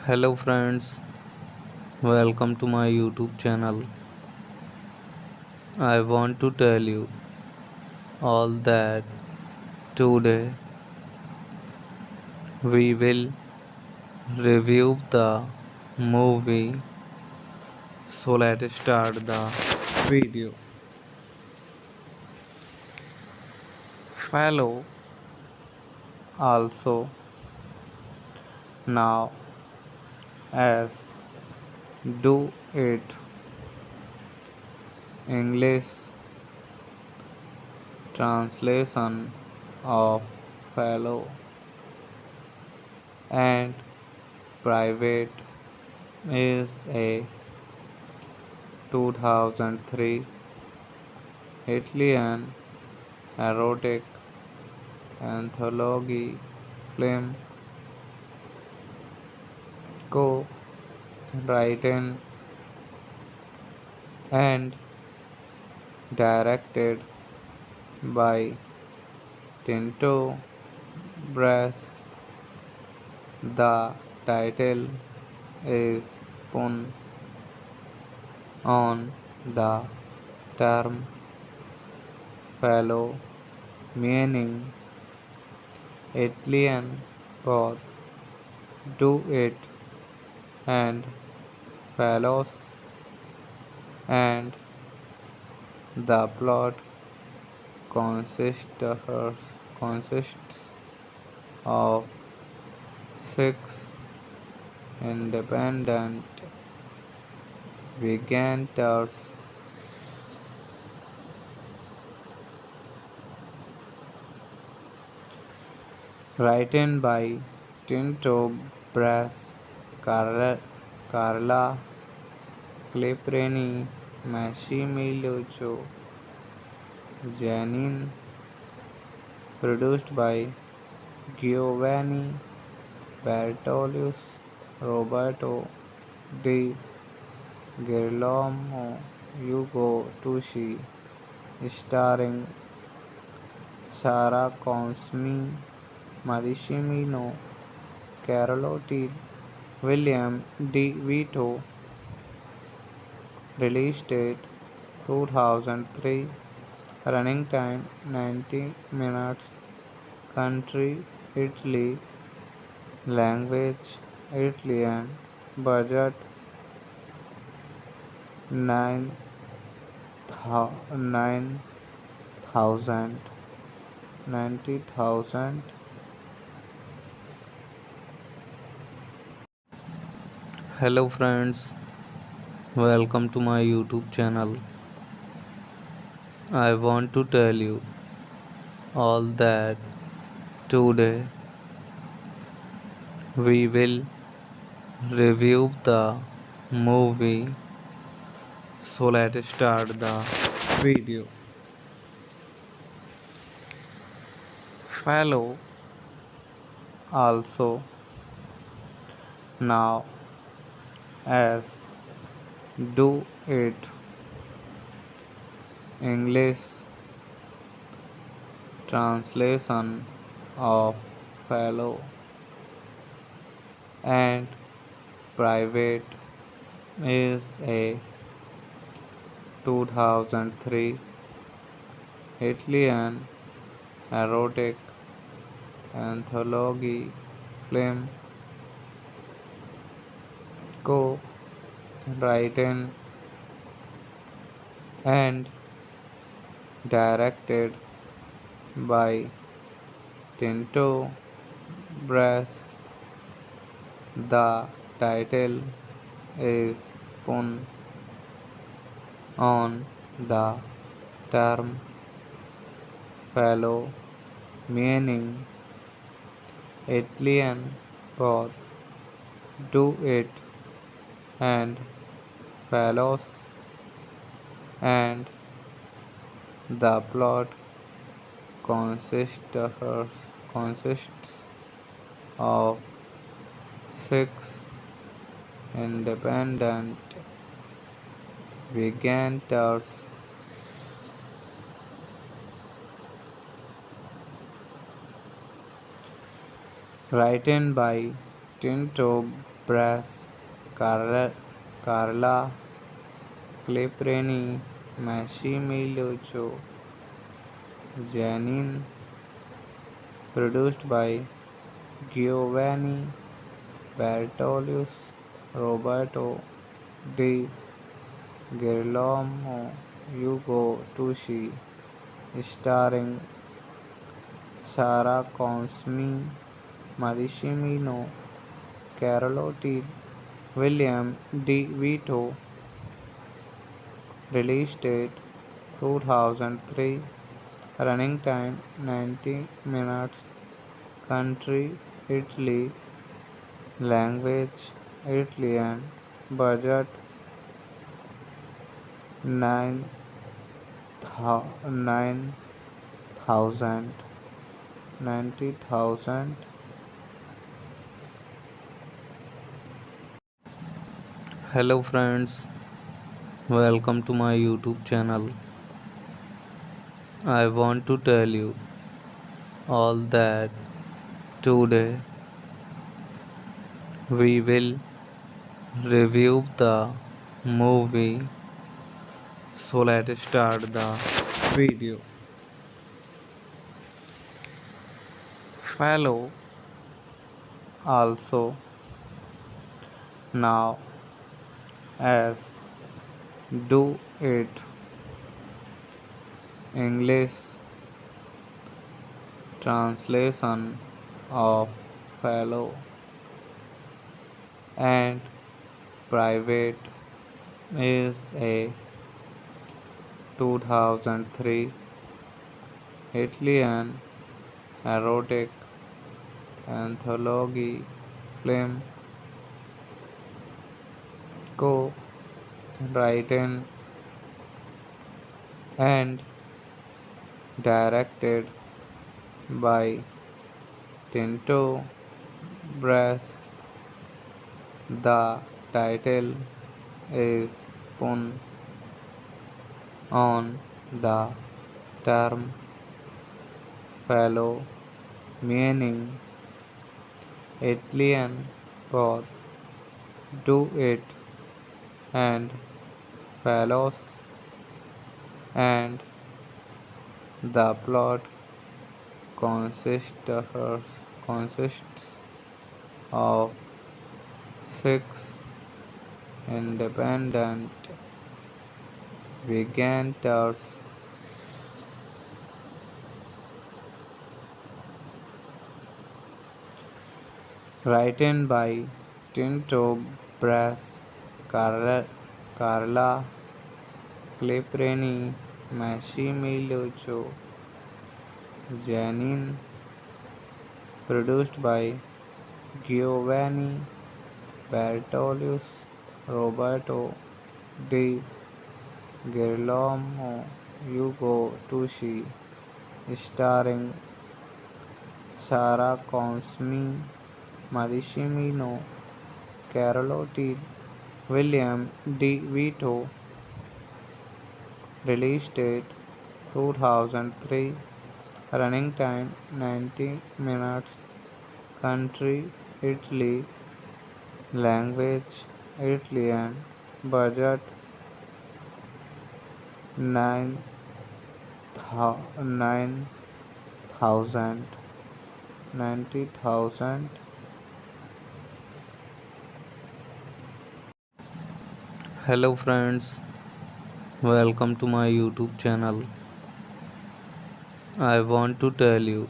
Hello friends, welcome to my YouTube channel. I want to tell you all that today we will review the movie. So let's start the video. Follow also now as do it English translation of fellow and private is a 2003 Italian erotic anthology film co-written and directed by Tinto Brass. The title is pun on the term fellow, meaning Italian both do it and fellows, and the plot consists consists of six independent vignettes written by Tinto Brass, Carla Cleprini, Massimiliano Giannini, produced by Giovanni Bertolucci, Roberto Di Girolamo, Ugo Tucci, starring Sara Consmi, Maricimino, Carlotti, William D. Vito, release date 2003, running time 90 minutes, country Italy, language Italian, budget nine 9,000, 90,000. Hello friends, welcome to my YouTube channel. I want to tell you all that today we will review the movie. So let's start the video. Follow also now as do it English translation of fellow and private is a 2003 Italian erotic anthology film co-written and directed by Tinto Brass. The title is pun on the term fellow, meaning Italian both do it and fellows, and the plot consists consists of six independent vignettes written by Tinto Brass, Carla Cleprini, Massimiliano Giannini, produced by Giovanni Bertolucci, Roberto Di Girolamo, Ugo Tucci, starring Sara Consmi, Marissimo Carlotti, William D. Vito, release date 2003, running time 90 minutes, country Italy, language Italian, budget 9,000, 90,000. Hello friends, welcome to my YouTube channel. I want to tell you all that today we will review the movie. So let's start the video. Follow also now as do it English translation of fellow and private is a 2003 Italian erotic anthology film co-written and directed by Tinto Brass. The title is pun on the term fellow, meaning Italian both do it and fellows, and the plot consists of six independent Viganters, written by Tinto Brass, Carla Cleprini, Massimiliano Janine, produced by Giovanni Bertolius, Roberto Di Girolamo, Ugo Tucci, starring Sara Consmi, Maricimino, Carlotti, William D. Vito, release date 2003, running time 90 minutes, country Italy, language Italian, budget 9,000 90,000. Hello friends, welcome to my YouTube channel. I want to tell you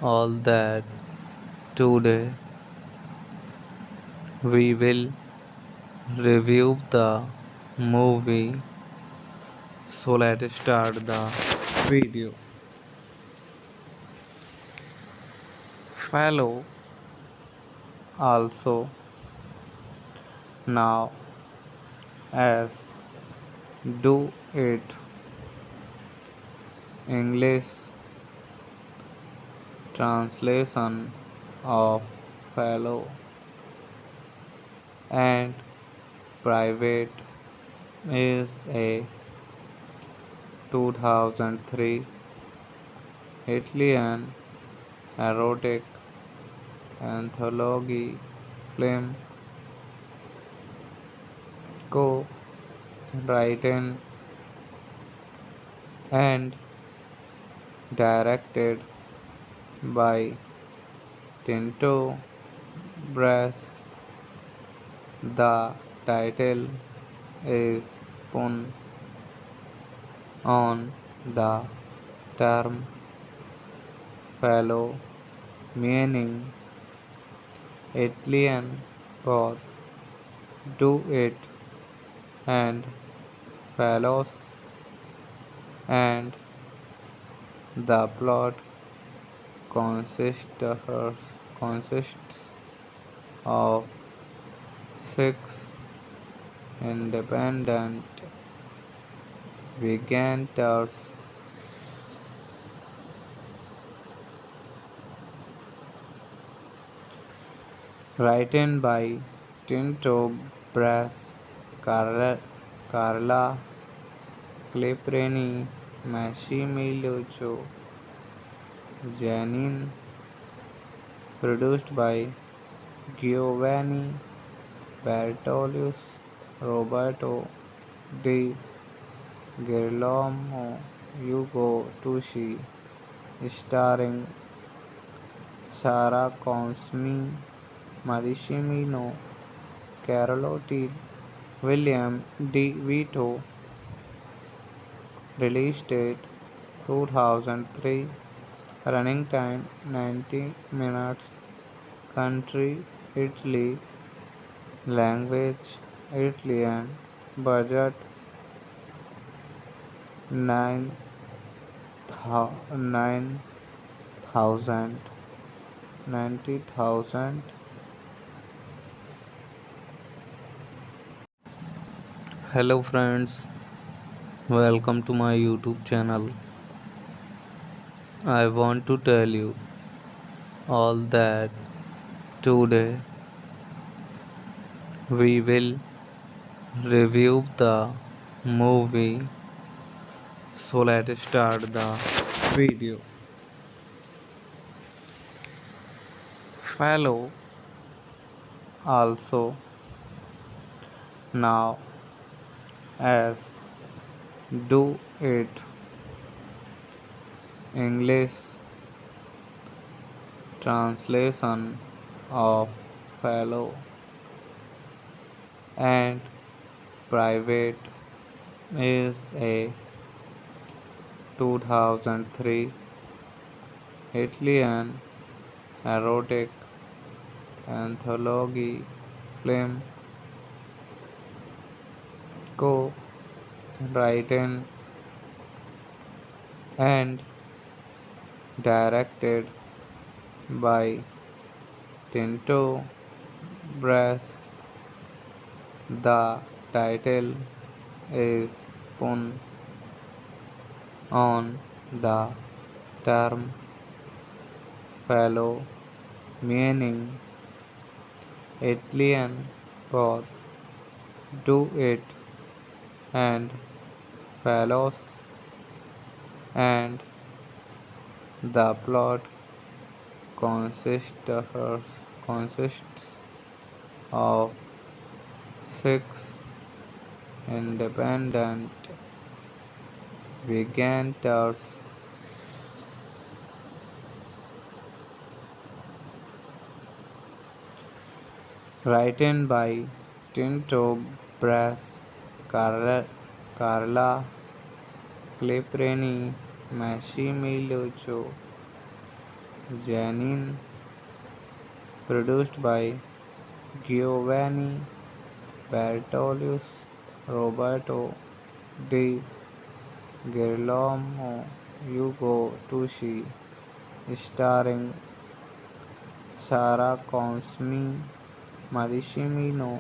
all that today we will review the movie. So let's start the video. Follow also now as do it English translation of fellow and private is a 2003 Italian erotic anthology film co-written and directed by Tinto Brass. The title is pun on the term fellow, meaning Italian both do it and fellows, and the plot consists consists of six independent viganters written by Tinto Brass, Carla Cleprini, Massimiliano Janine, produced by Giovanni Bertolius, Roberto Di Girolamo, Ugo Tucci, starring Sara Consmi, Maricimino, Carlotti, William D. Vito, release date 2003, running time 90 minutes, country Italy, language Italian, budget 9,000 90,000. Hello friends, welcome to my YouTube channel. I want to tell you all that today we will review the movie. So let's start the video. Follow also now as do it English translation of fellow and private is a 2003 Italian erotic anthology film co-written and directed by Tinto Brass. The title is pun on the term fellow, meaning Italian both do it and fellows, and the plot consists of six independent vignettes written by Tinto Brass, Carla Cleprini, Massimiliano Giannini, produced by Giovanni Bertolius, Roberto Di Girolamo, Ugo Tucci, starring Sara Consmi, Maricimino,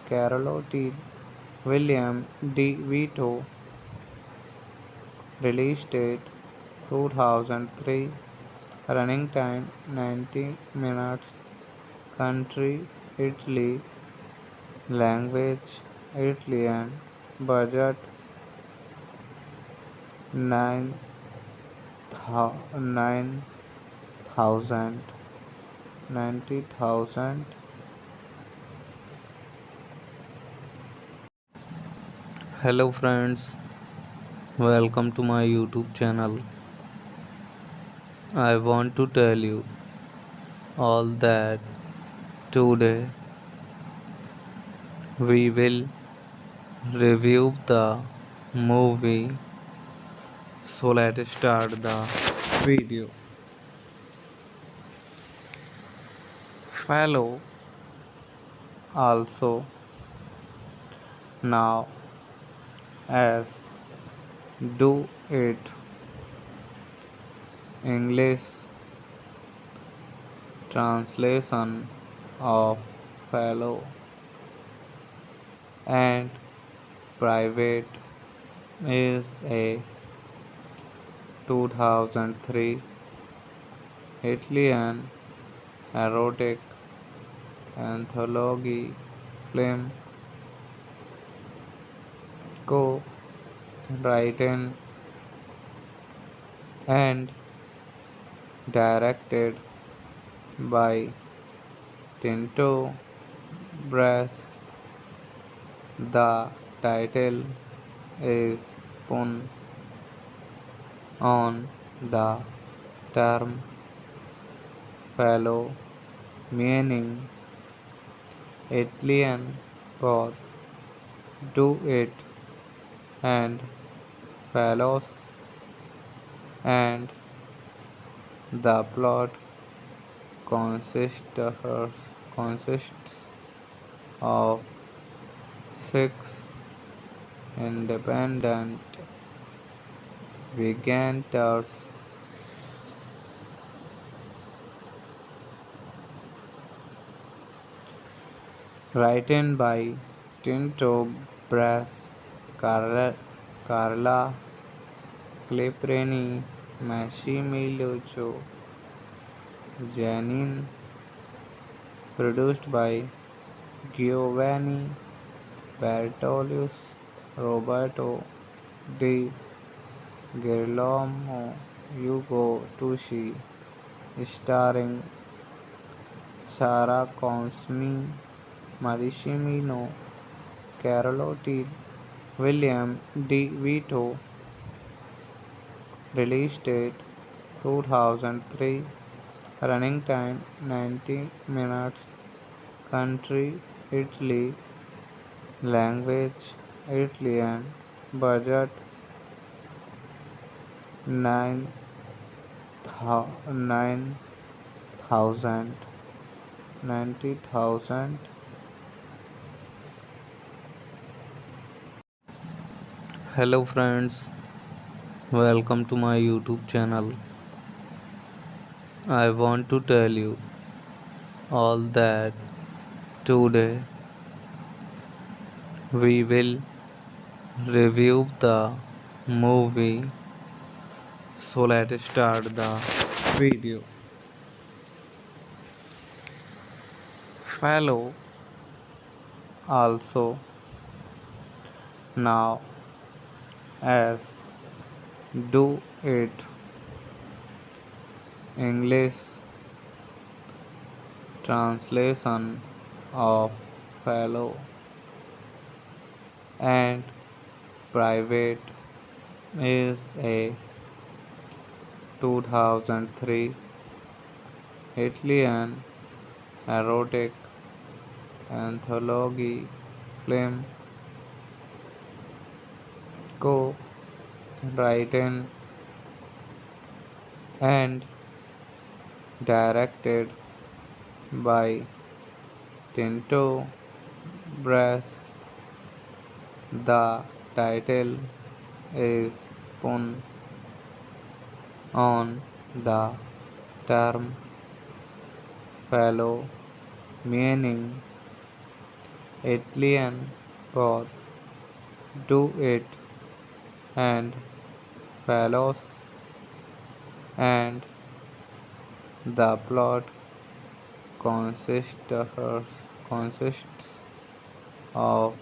Carlotti, William D. Vito, release date 2003, running time 90 minutes, country Italy, language Italian, budget 9 9,000 90,000. Hello friends, welcome to my YouTube channel. I want to tell you all that today we will review the movie. So let's start the video. Fellow, also now as do it, English translation of fellow and private is a 2003 Italian erotic anthology film co-written and directed by Tinto Brass. The title is pun on the term fellow, meaning Italian both do it and fellows, and the plot consists of six independent vignettes written by Tinto Brass, Carla Cleprini, Massimiliano Giannini, produced by Giovanni Bertolius, Roberto Di Girolamo, Ugo Tucci, starring Sara Consmi, Maricimino, Carlotti, William D. Vito, release date 2003, running time 90 minutes, country Italy, language Italian, budget 9 9,000 90,000. Hello friends, welcome to my YouTube channel. I want to tell you all that today we will review the movie. So let's start the video. Follow also now as do it English translation of fellow and private is a 2003 Italian erotic anthology film co-written and directed by Tinto Brass. The title is pun on the term fellow, meaning Italian both do it and fellows, and the plot consists of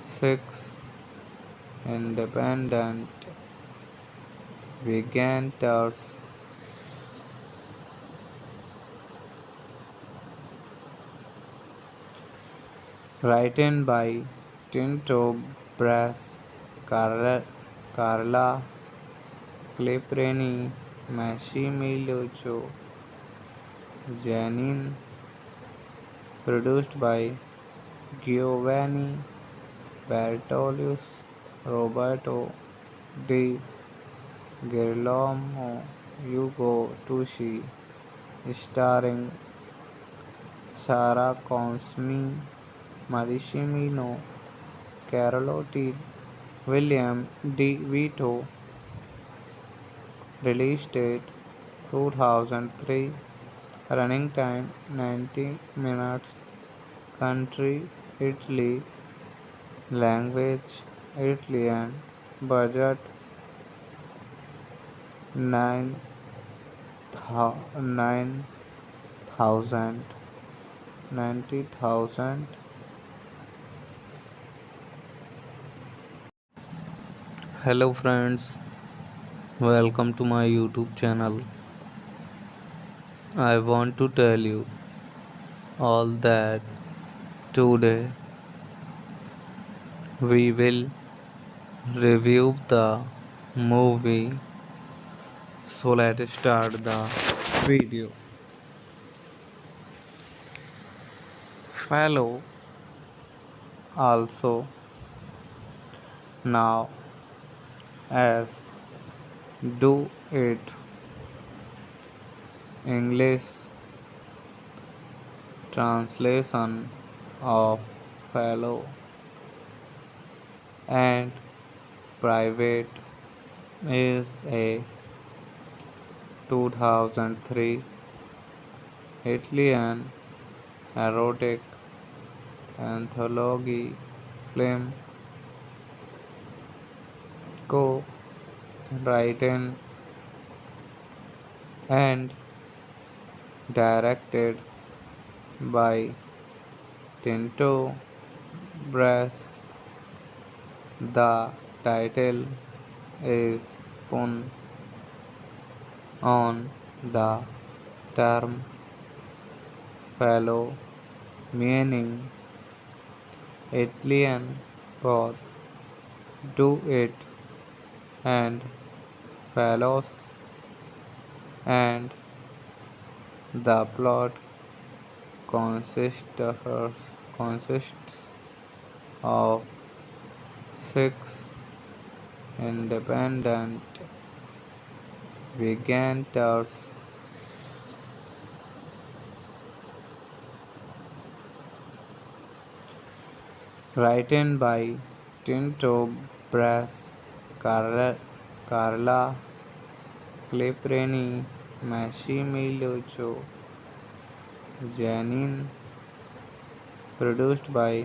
six independent vignettes written by Tinto Brass, Carla Cleprini, Massimiliano Giannini, produced by Giovanni Bertolucci, Roberto Di Girolamo, Ugo Tucci, starring Sara Consmi, Maricimino, Carlotti, William D. Vito. Release date 2003. Running time 90 minutes. Country Italy. Language Italian. Budget 9,000 90,000. Hello friends, welcome to my YouTube channel. I want to tell you all that today we will review the movie. So let's start the video. Follow also now as do it English translation of fellow and private is a 2003 Italian erotic anthology film co-written and directed by Tinto Brass. The title is pun on the term fellow, meaning Italian both do it and fellows, and the plot consists of six independent Viganters, written by Tinto Brass, Carla Cleprini, Massimiliano Janin, produced by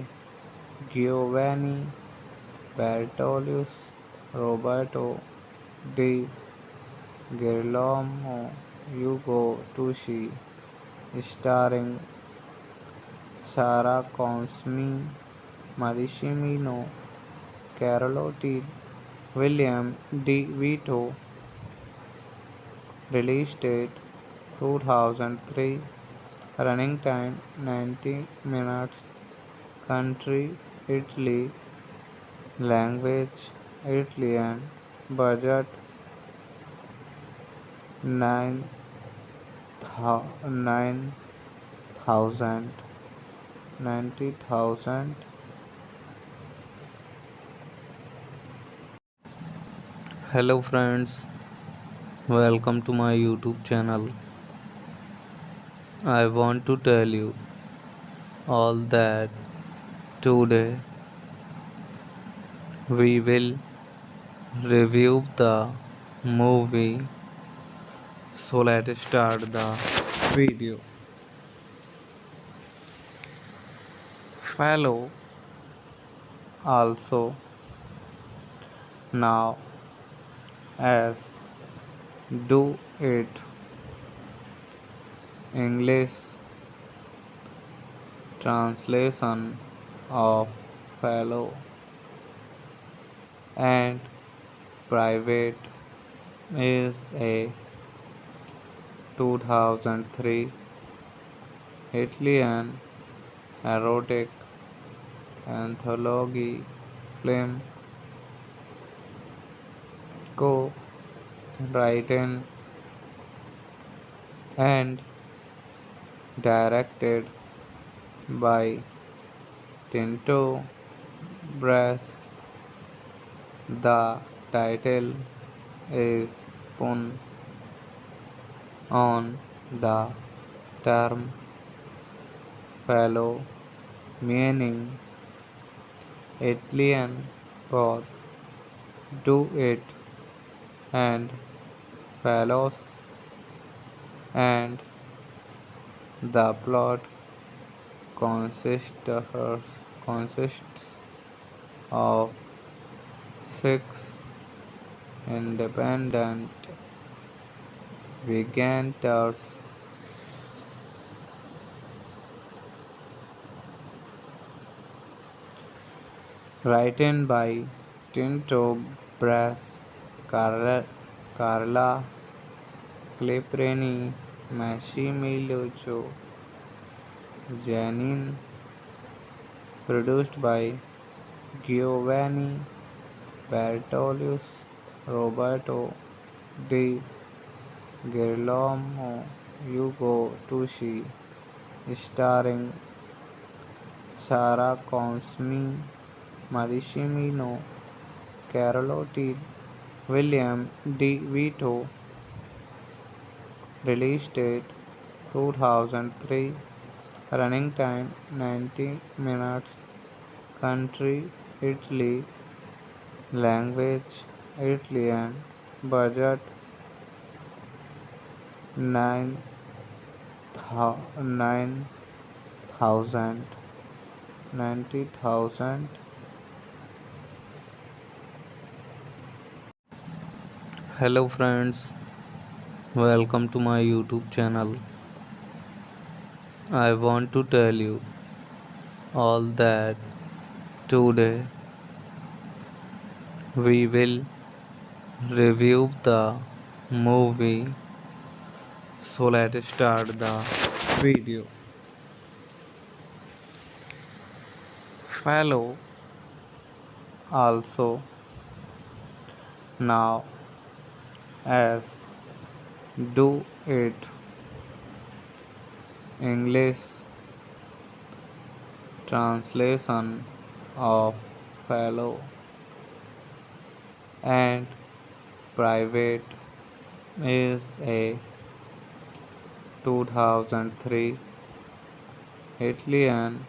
Giovanni Bertolius, Roberto Di Girolamo, Ugo Tucci, starring Sara Consmi, Maricimino, Carlotti, William D. Vito, release date 2003, running time 90 minutes, country Italy, language Italian, budget 9,000 90,000. Hello friends, welcome to my YouTube channel. I want to tell you all that today we will review the movie. So let's start the video. Follow also now as do it English translation of fellow and private is a 2003 Italian erotic anthology film co-written and directed by Tinto Brass. The title is pun on the term fellow, meaning Italian both do it and fellows, and the plot consists of six independent Viganters written by Tinto Brass, Carla Cleprini, Massimiliano Janin, produced by Giovanni Bertolius, Roberto Di Girolamo, Ugo Tucci, starring Sara Consmi, Maricimino, Carlotti, William D. Vito, release date 2003, running time 90 minutes, country Italy, language Italian, budget 9,000 90,000. Hello friends, welcome to my YouTube channel. I want to tell you all that today we will review the movie. So let's start the video. Follow also now as do it English translation of fellow and Private is a 2003 Italian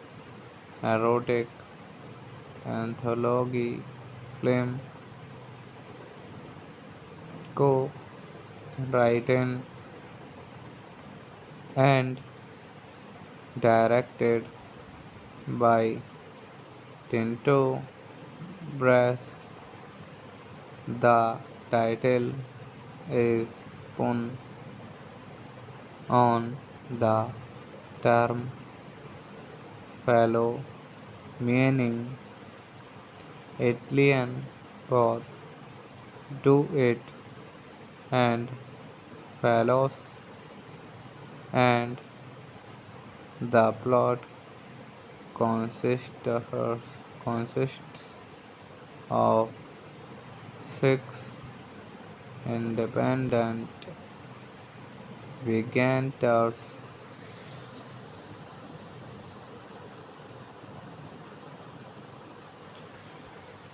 erotic anthology film co-written and directed by Tinto Brass. The title is pun on the term fellow, meaning Italian both do it and fellows, and the plot consists of six independent vignettes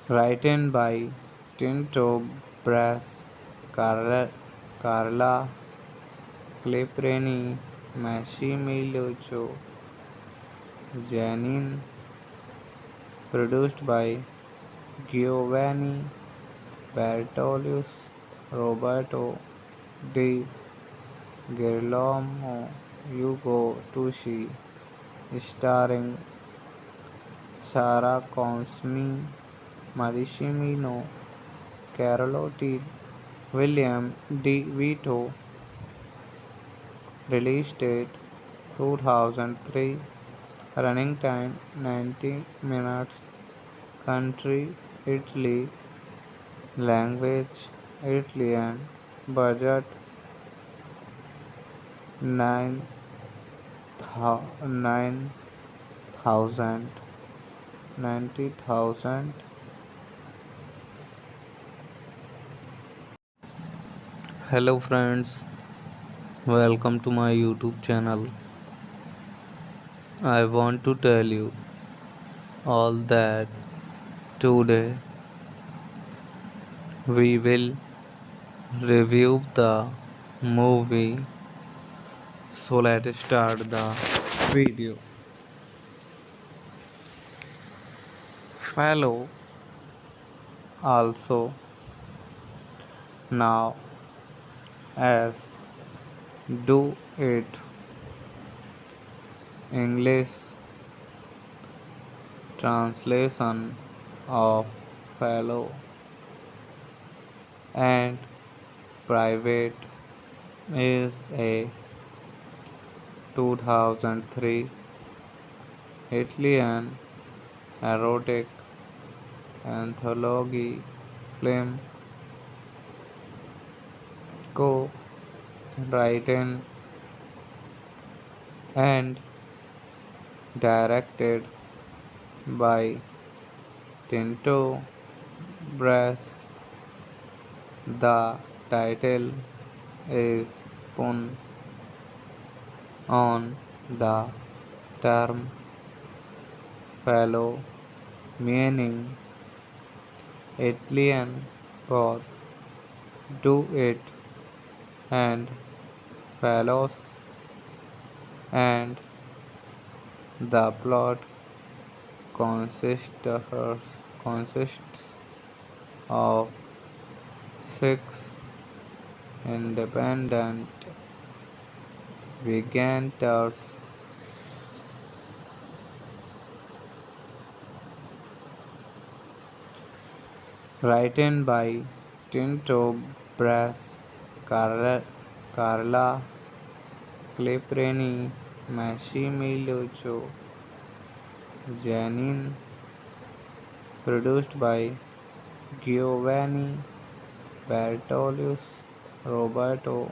written by Tinto Brass, Carla Cleprini, Massimiliano Giannini, produced by Giovanni Bertolius, Roberto Di Girolamo, Ugo Tucci, starring Sara Consmi, Maricimino, Carlotti, William D. Vito, release date 2003, running time 90 minutes, country Italy, language Italian, budget 9,000 90,000. Hello friends, welcome to my YouTube channel. I want to tell you all that today we will review the movie. So let's start the video. Fellow, also now as do it, English translation of fellow, and private is a 2003 Italian erotic anthology film co-written and directed by Tinto Brass. The title is pun on the term fellow, meaning Italian both do it and fellows, and the plot consists of six independent vignettes written by Tinto Brass, Carla Cleprini, Massimiliano Giannini, produced by Giovanni Bertolius, Roberto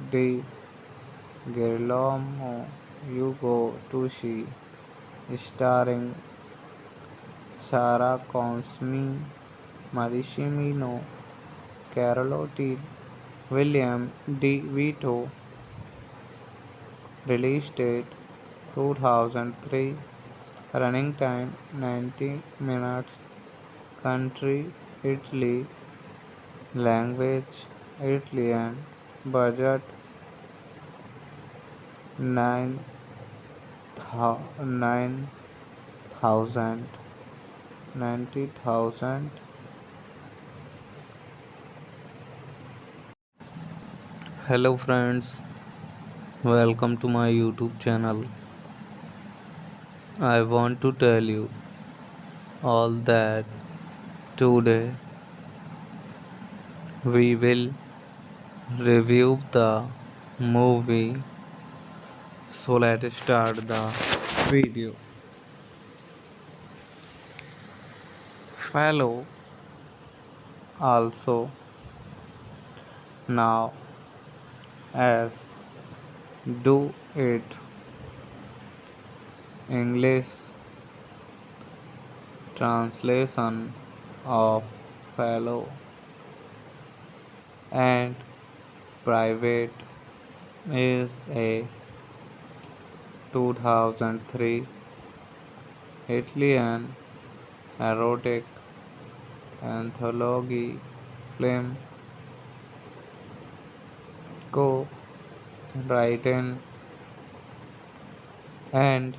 Di Girolamo, Ugo Tucci, starring Sara Consmi, Maricimino, Carlotti, William D. Vito, release date 2003, running time 90 minutes, country Italy, Language Italian. Budget 9,000 90,000. Hello friends, welcome to my YouTube channel. I want to tell you all that today we will review the movie. So let's start the video. Follow also now as do it English translation of fellow and private is a 2003 Italian erotic anthology film co-written and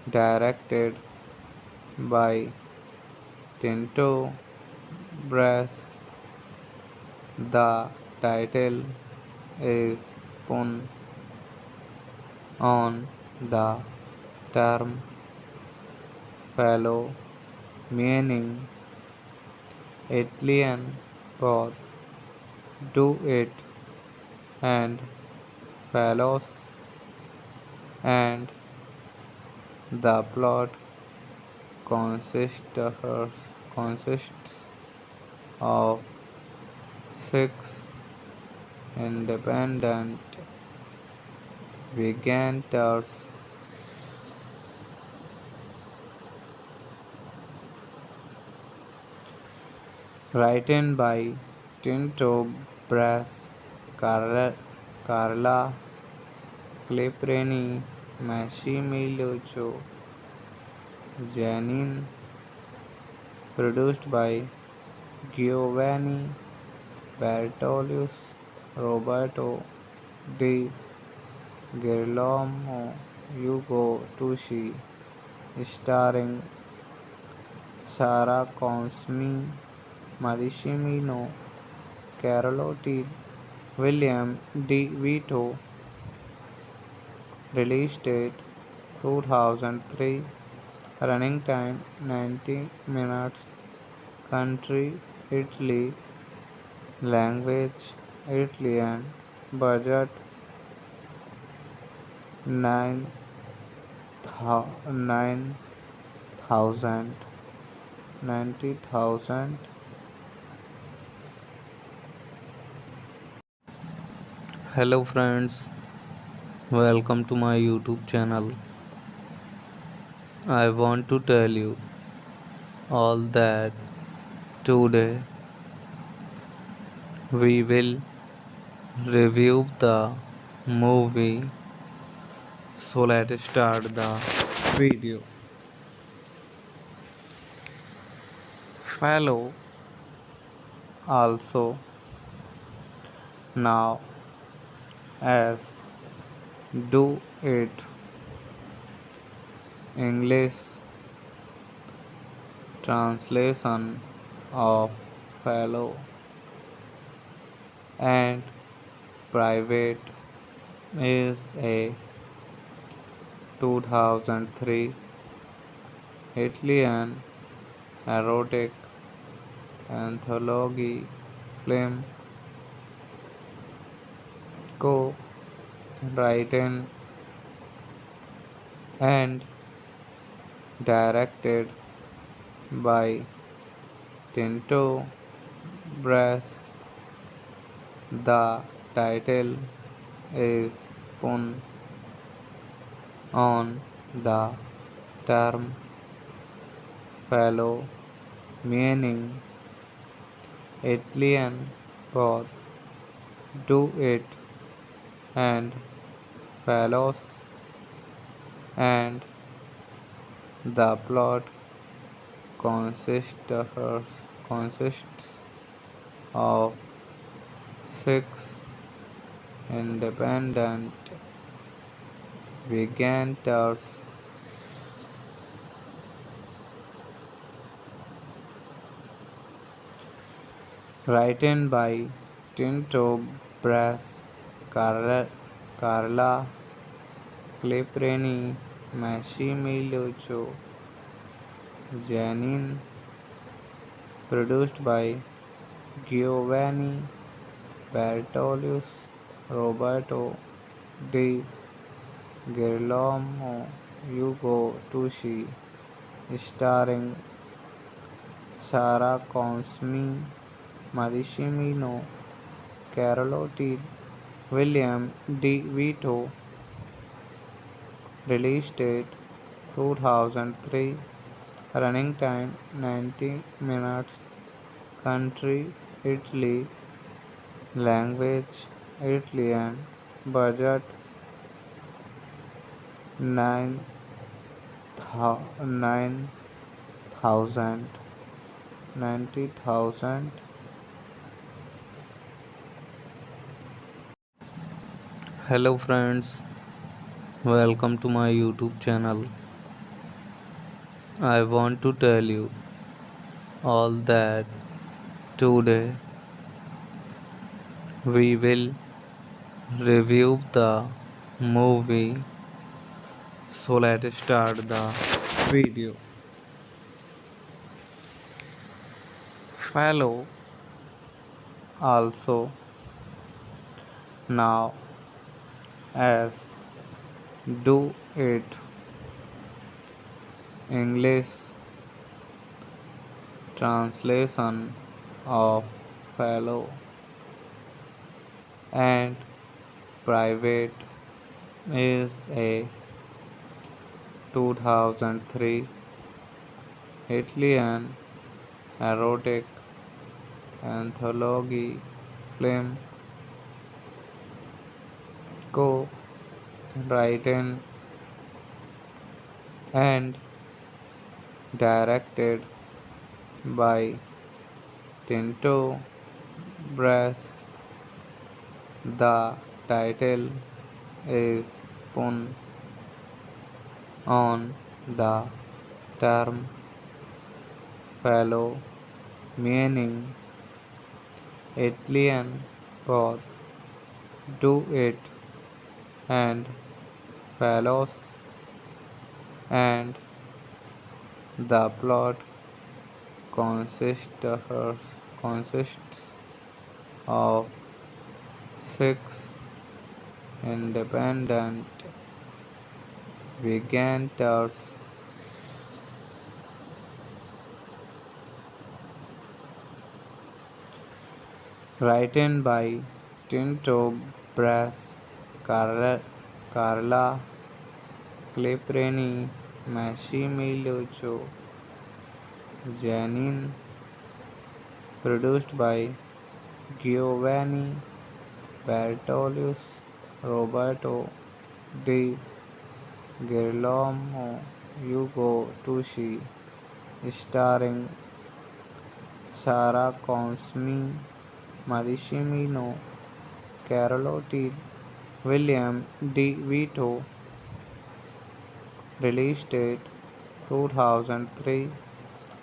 directed by Tinto Brass. The title is pun on the term fellow, meaning Italian both do it and fellows, and the plot consists of six independent vignettes written by Tinto Brass, Carla Cleprini, Massimiliano Giannini, produced by Giovanni Bertolucci, Roberto Di Girolamo, Ugo Tucci, starring Sara Consmi, Marissimo Carlotti, William D. Vito. Release date 2003. Running time 90 minutes. Country Italy. Language Italian. Budget 9,000 90,000. Hello friends, welcome to my YouTube channel. I want to tell you all that today we will review the movie. So let's start the video. Follow also now as do it English translation of fellow and private is a 2003 Italian erotic anthology film co-written and directed by Tinto Brass. The title is pun on the term fellow, meaning Italian both do it and fellows, and the plot consists of six independent vignettes written by Tinto Brass, Carla Cleprini, Massimiliano Giannini, produced by Giovanni Bertolius, Roberto Di Girolamo, Ugo Tucci, starring Sara Consmi, Maricimino, Carlotti, William D. Vito, release date 2003, running time 90 minutes, country Italy, language Italian, budget 9,000 90,000. Hello friends, welcome to my YouTube channel. I want to tell you all that today we will review the movie. So let's start the video. Follow also now as do it English translation of fellow and private is a 2003 Italian erotic anthology film co-written and directed by Tinto Brass. The title is pun on the term fellow, meaning Italian both do it and fellows, and the plot consists of six independent vignettes written by Tinto Brass, Carla Cleprini, Massimiliano Giannini, produced by Giovanni Bertolius, Roberto Di Girolamo, Ugo Tucci, starring Sara Consmi, Maricimino, Carlotti, William D. Vito, release date 2003,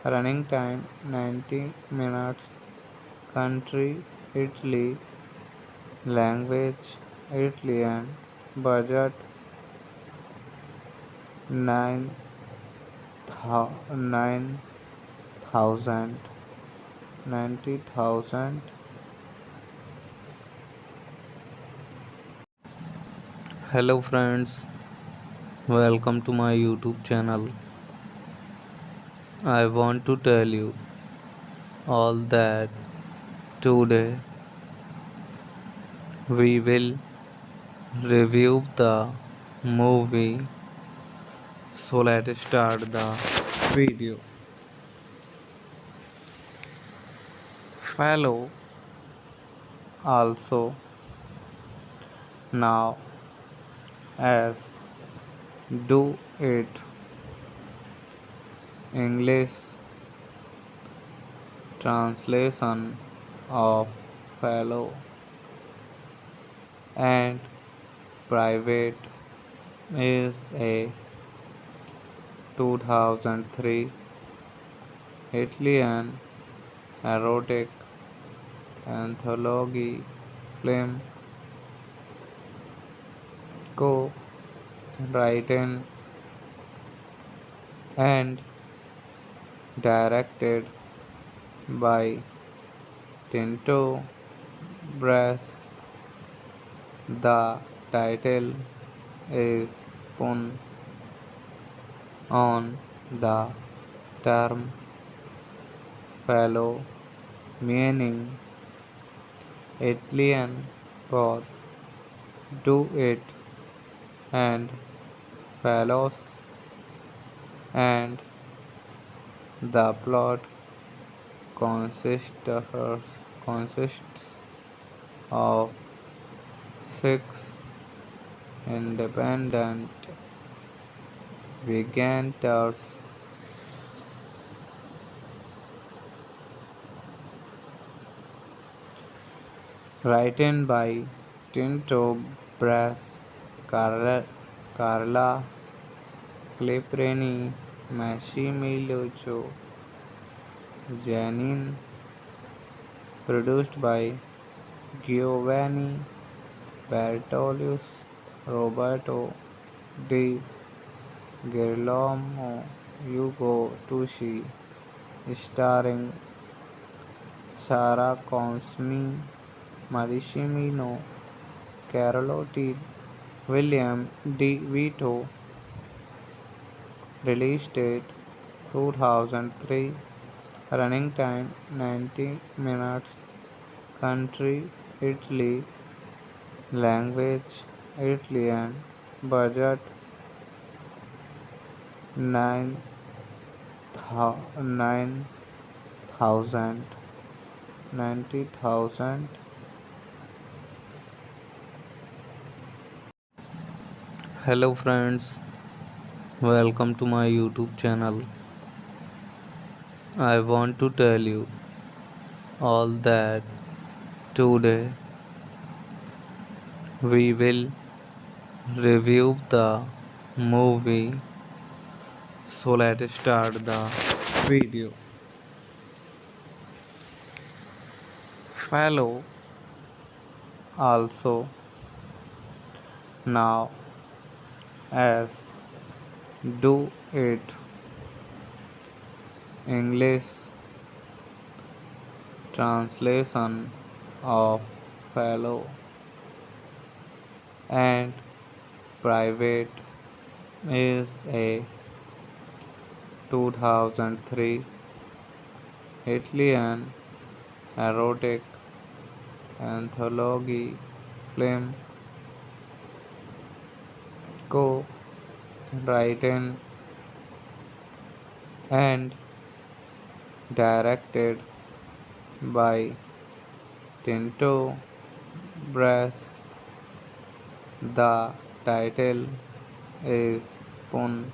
running time 90 minutes, country Italy, language Italian, budget 9,000 90,000. Hello friends, welcome to my YouTube channel. I want to tell you all that today we will review the movie. So let's start the video. Follow also now as do it English translation of Fellow and Private is a 2003 Italian erotic anthology film co-written and directed by Tinto Brass. The title is pun on the term fellow, meaning Italian both do it and fellows, and the plot consists of six independent vignettes written by Tinto Brass, Carla Cleprini, Massimiliano Giannini, produced by Giovanni Bertolius, Roberto Di Girolamo, Ugo Tucci, starring Sara Consmi, Maricimino, Carlotti, William D. Vito, release date 2003, running time 90 minutes, country Italy, language Italian, budget 9,000 90,000. Hello friends, welcome to my YouTube channel. I want to tell you all that today we will review the movie. So let's start the video. Fellow, also now as Do It, English translation of Fellow and Private is a 2003 Italian erotic anthology film co-written and directed by Tinto Brass. The title is pun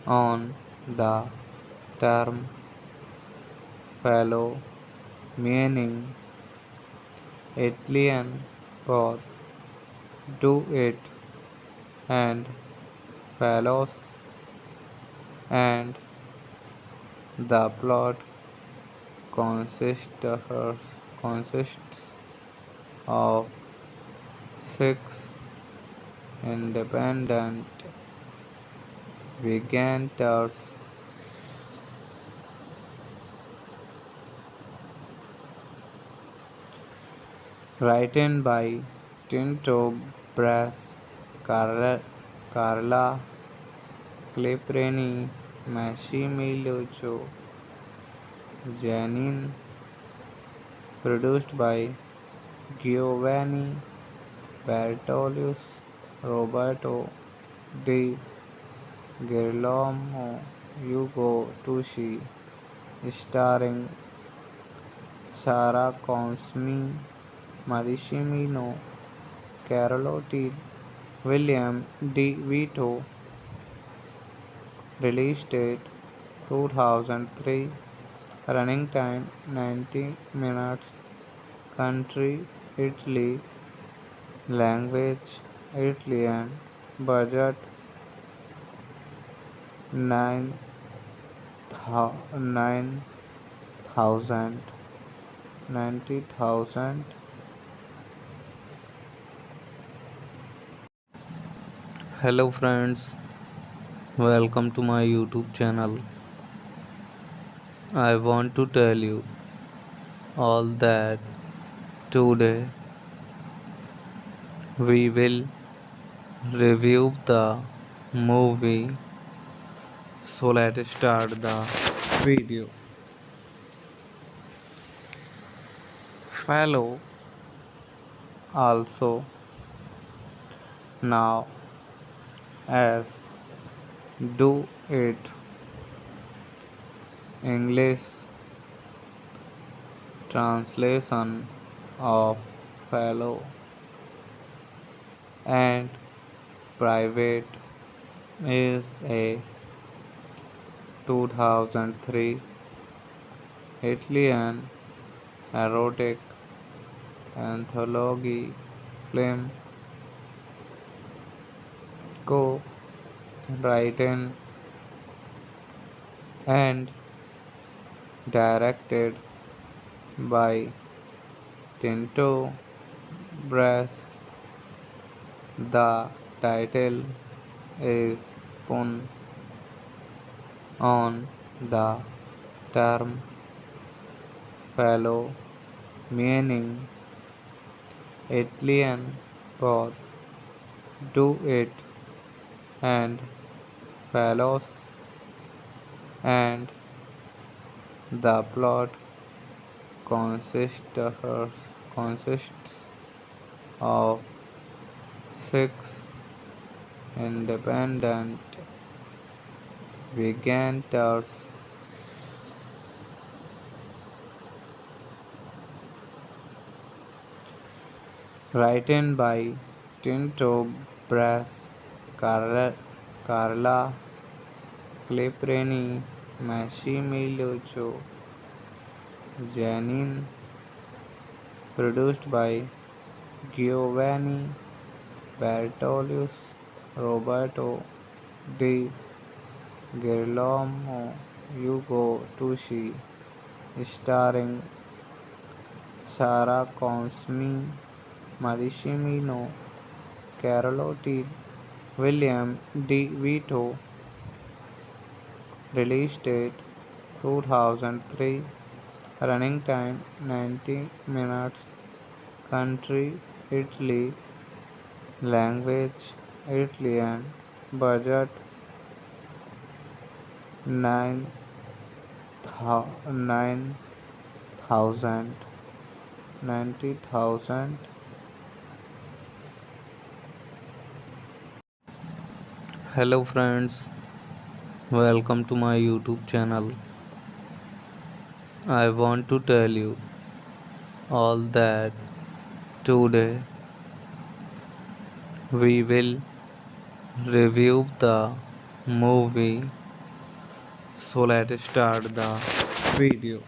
on the term fellow, meaning Italian both do it and fellows, and the plot consists of six independent vignettes written by Tinto Brass, Carla Cleprini, Massimiliano Giannini, produced by Giovanni Bertolius, Roberto Di Girolamo, Ugo Tucci, starring Sara Consmi, Maricimino, Carlotti, William D. Vito, release date 2003, Running time 90 minutes. Country Italy. Language Italian. Budget 9,000 90,000. Hello friends, welcome to my YouTube channel. I want to tell you all that today we will review the movie. So let's start the video. Follow also now as do it English translation of fellow and private is a 2003 Italian erotic anthology film co-written and directed by Tinto Brass. The title is pun on the term fellow, meaning Italian both do it and fellows, and the plot consists consists of six independent vignettes written by Tinto Brass, Carla Cleprini, Massimiliano Giannini, produced by Giovanni Bertolucci, Roberto Di Girolamo, Ugo Tucci, starring Sara Consmi, Marissimo Carlotti, William D. Vito. Release date 2003. Running time 90 minutes. Country Italy. Language Italian. Budget 9,000 90,000. Hello friends, welcome to my YouTube channel. I want to tell you all that today we will review the movie. So let's start the video.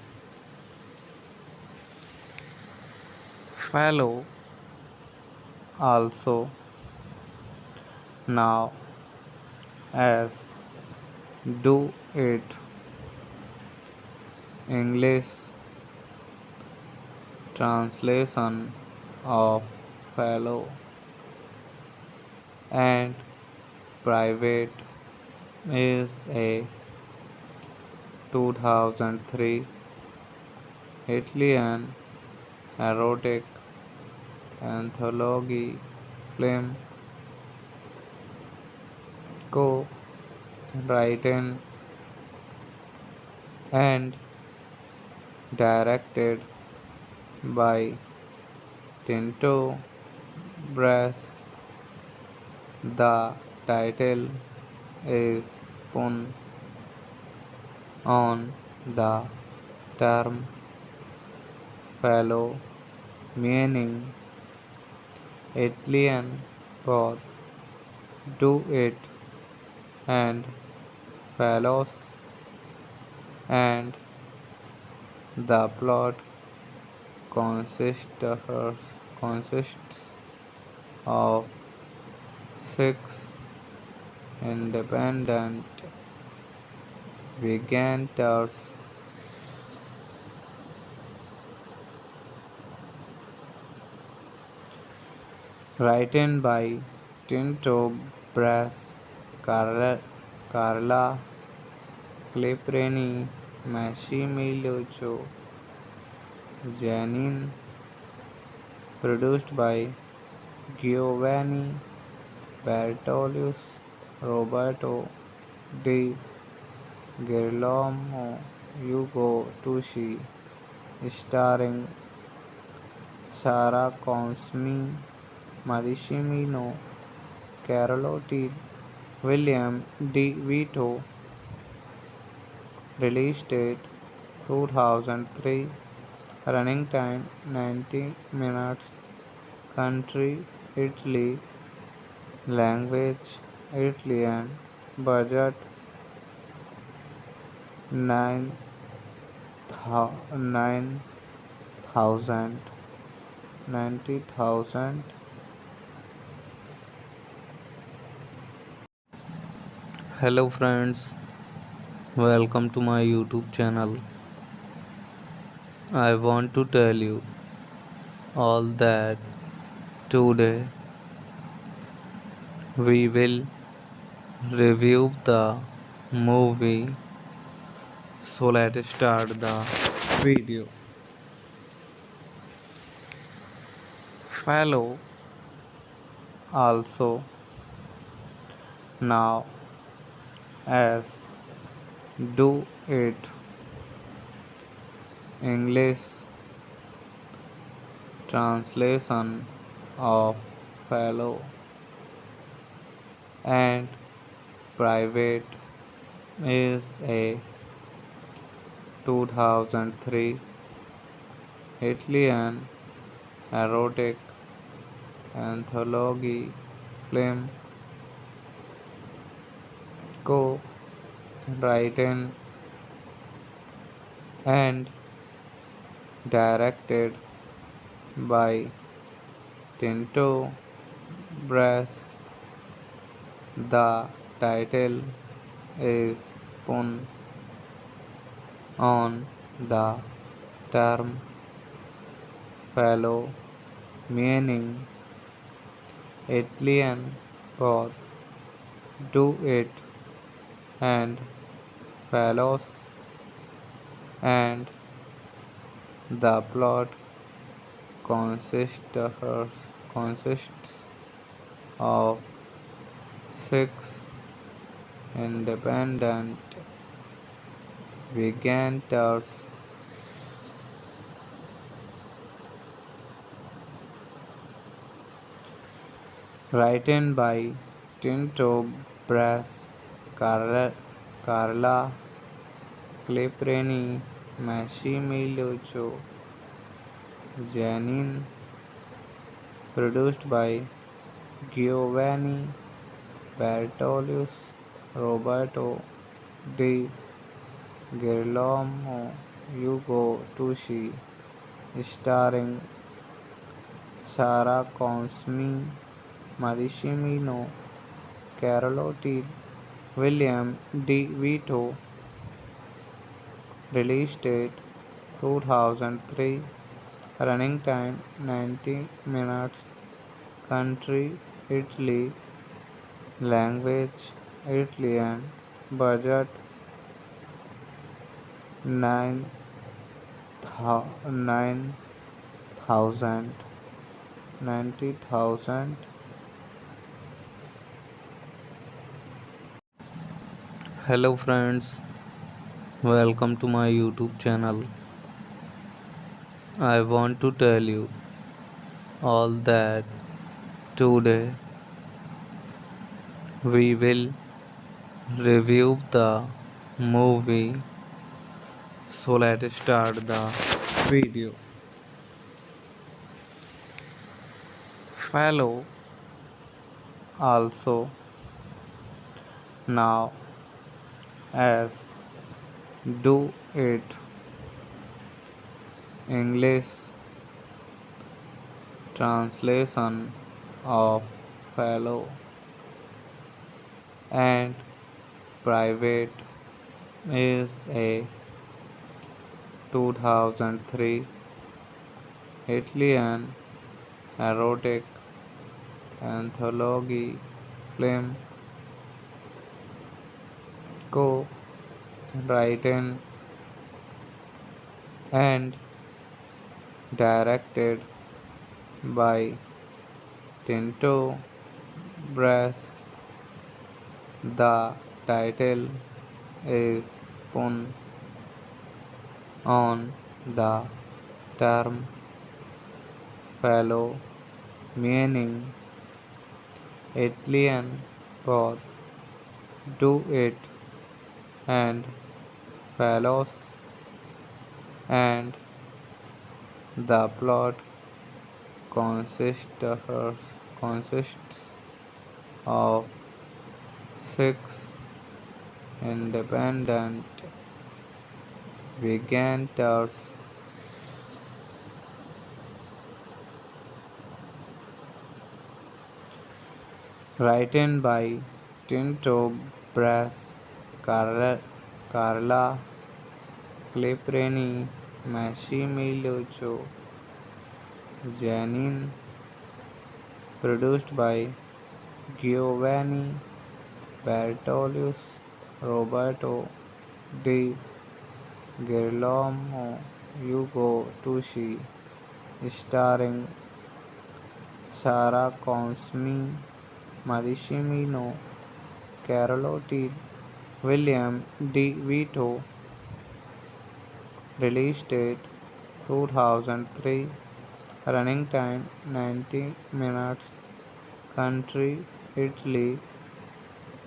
Follow also now as do it English translation of fellow and private is a 2003 Italian erotic anthology film co-written and directed by Tinto Brass. The title is pun on the term fellow, meaning Italian both do it and fellows, and The plot consists consists of six independent vignettes written by Tinto Brass, Carla Cleprini, Massimiliano Giannini, produced by Giovanni Bertolius, Roberto Di Girolamo, Ugo Tucci, starring Sara Consmi, Maricimino, Carlotti, William D. Vito, release date 2003, running time 90 minutes, country Italy, language Italian, budget 9 9,000 90,000. Hello friends, welcome to my YouTube channel. I want to tell you all that today we will review the movie. So let's start the video. Follow also now as do it English translation of fellow and private is a 2003 Italian erotic anthology film co-written and directed by Tinto Brass. The title is pun on the term fellow, meaning Italian both do it and fellows, and the plot consists consists of six independent vignettes written by Tinto Brass, Carla Cleprini, Massimiliano Giannini, produced by Giovanni Bertolius, Roberto Di Girolamo, Ugo Tucci, starring Sara Consmi, Maricimino, Carlotti, William D. Vito, release date 2003, running time 90 minutes, country Italy, language Italian, budget 9,000 90,000. Hello friends, welcome to my YouTube channel. I want to tell you all that today we will review the movie. So let's start the video. Follow also now as do it English translation of fellow and private is a 2003 Italian erotic anthology film co-written and directed by Tinto Brass. The title is pun on the term fellow, meaning Italian both do it and fellows, and the plot consists of six independent vegans written by Tinto Brass, Carla Cleprini, Massimiliano Janine, produced by Giovanni Bertolius, Roberto Di Girolamo, Ugo Tucci, starring Sara Consmi, Maricimino, Carlotti, William D. Vito, release date 2003, running time 90 minutes, country Italy,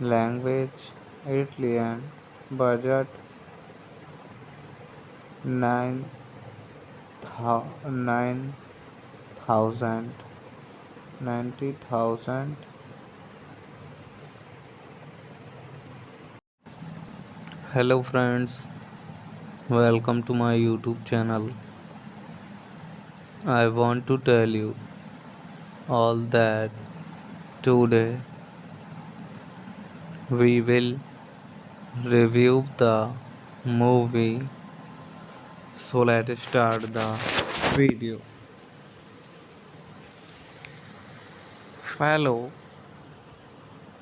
language Italian, budget 9,000 90,000. Hello friends, welcome to my YouTube channel. I want to tell you all that today we will review the movie. So let's start the video. Fellow,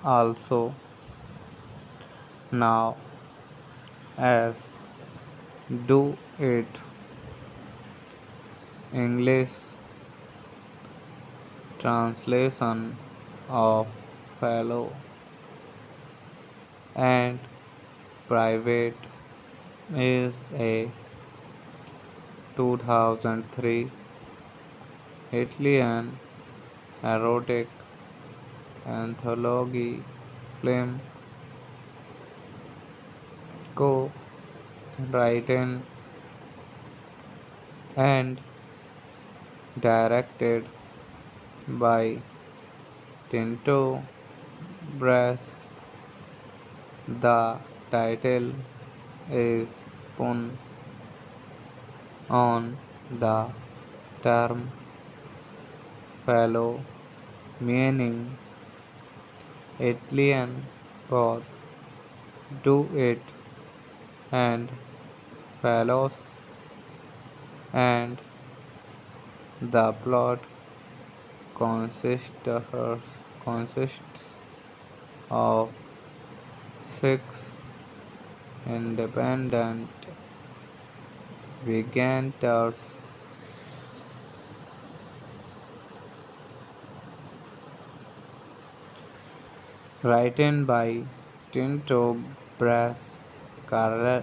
also now as do it, English translation of fellow and private is a 2003 Italian erotic anthology film co-written and directed by Tinto Brass. The title is pun on the term fellow, meaning Italian both do it and fellows, and the plot consists of six independent vegans written by Tinto Brass, Carla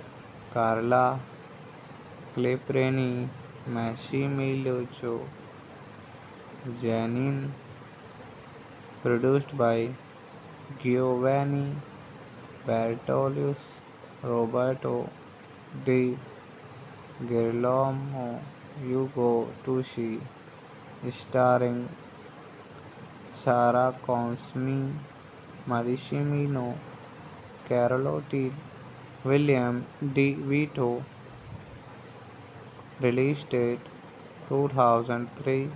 Cleprini, Massimiliano Janine, produced by Giovanni Bertolius, Roberto Di Girolamo, Ugo Tucci, starring Sara Consmi, Maricimino, Carlotti, William D. Vito, Release date 2003.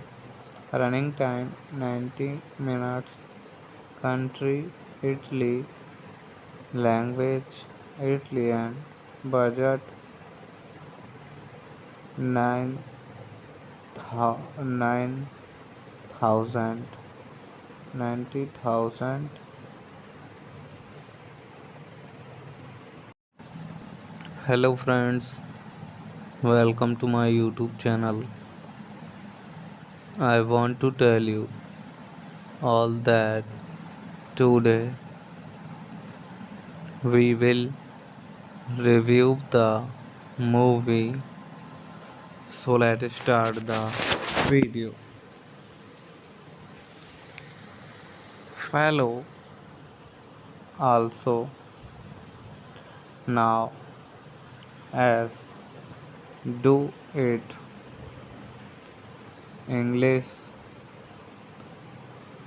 Running time 90 minutes. Country Italy. Language Italian. Budget 9 9,000 90,000. Hello friends, welcome to my YouTube channel. I want to tell you all that today we will review the movie. So let's start the video. Follow also now as do it English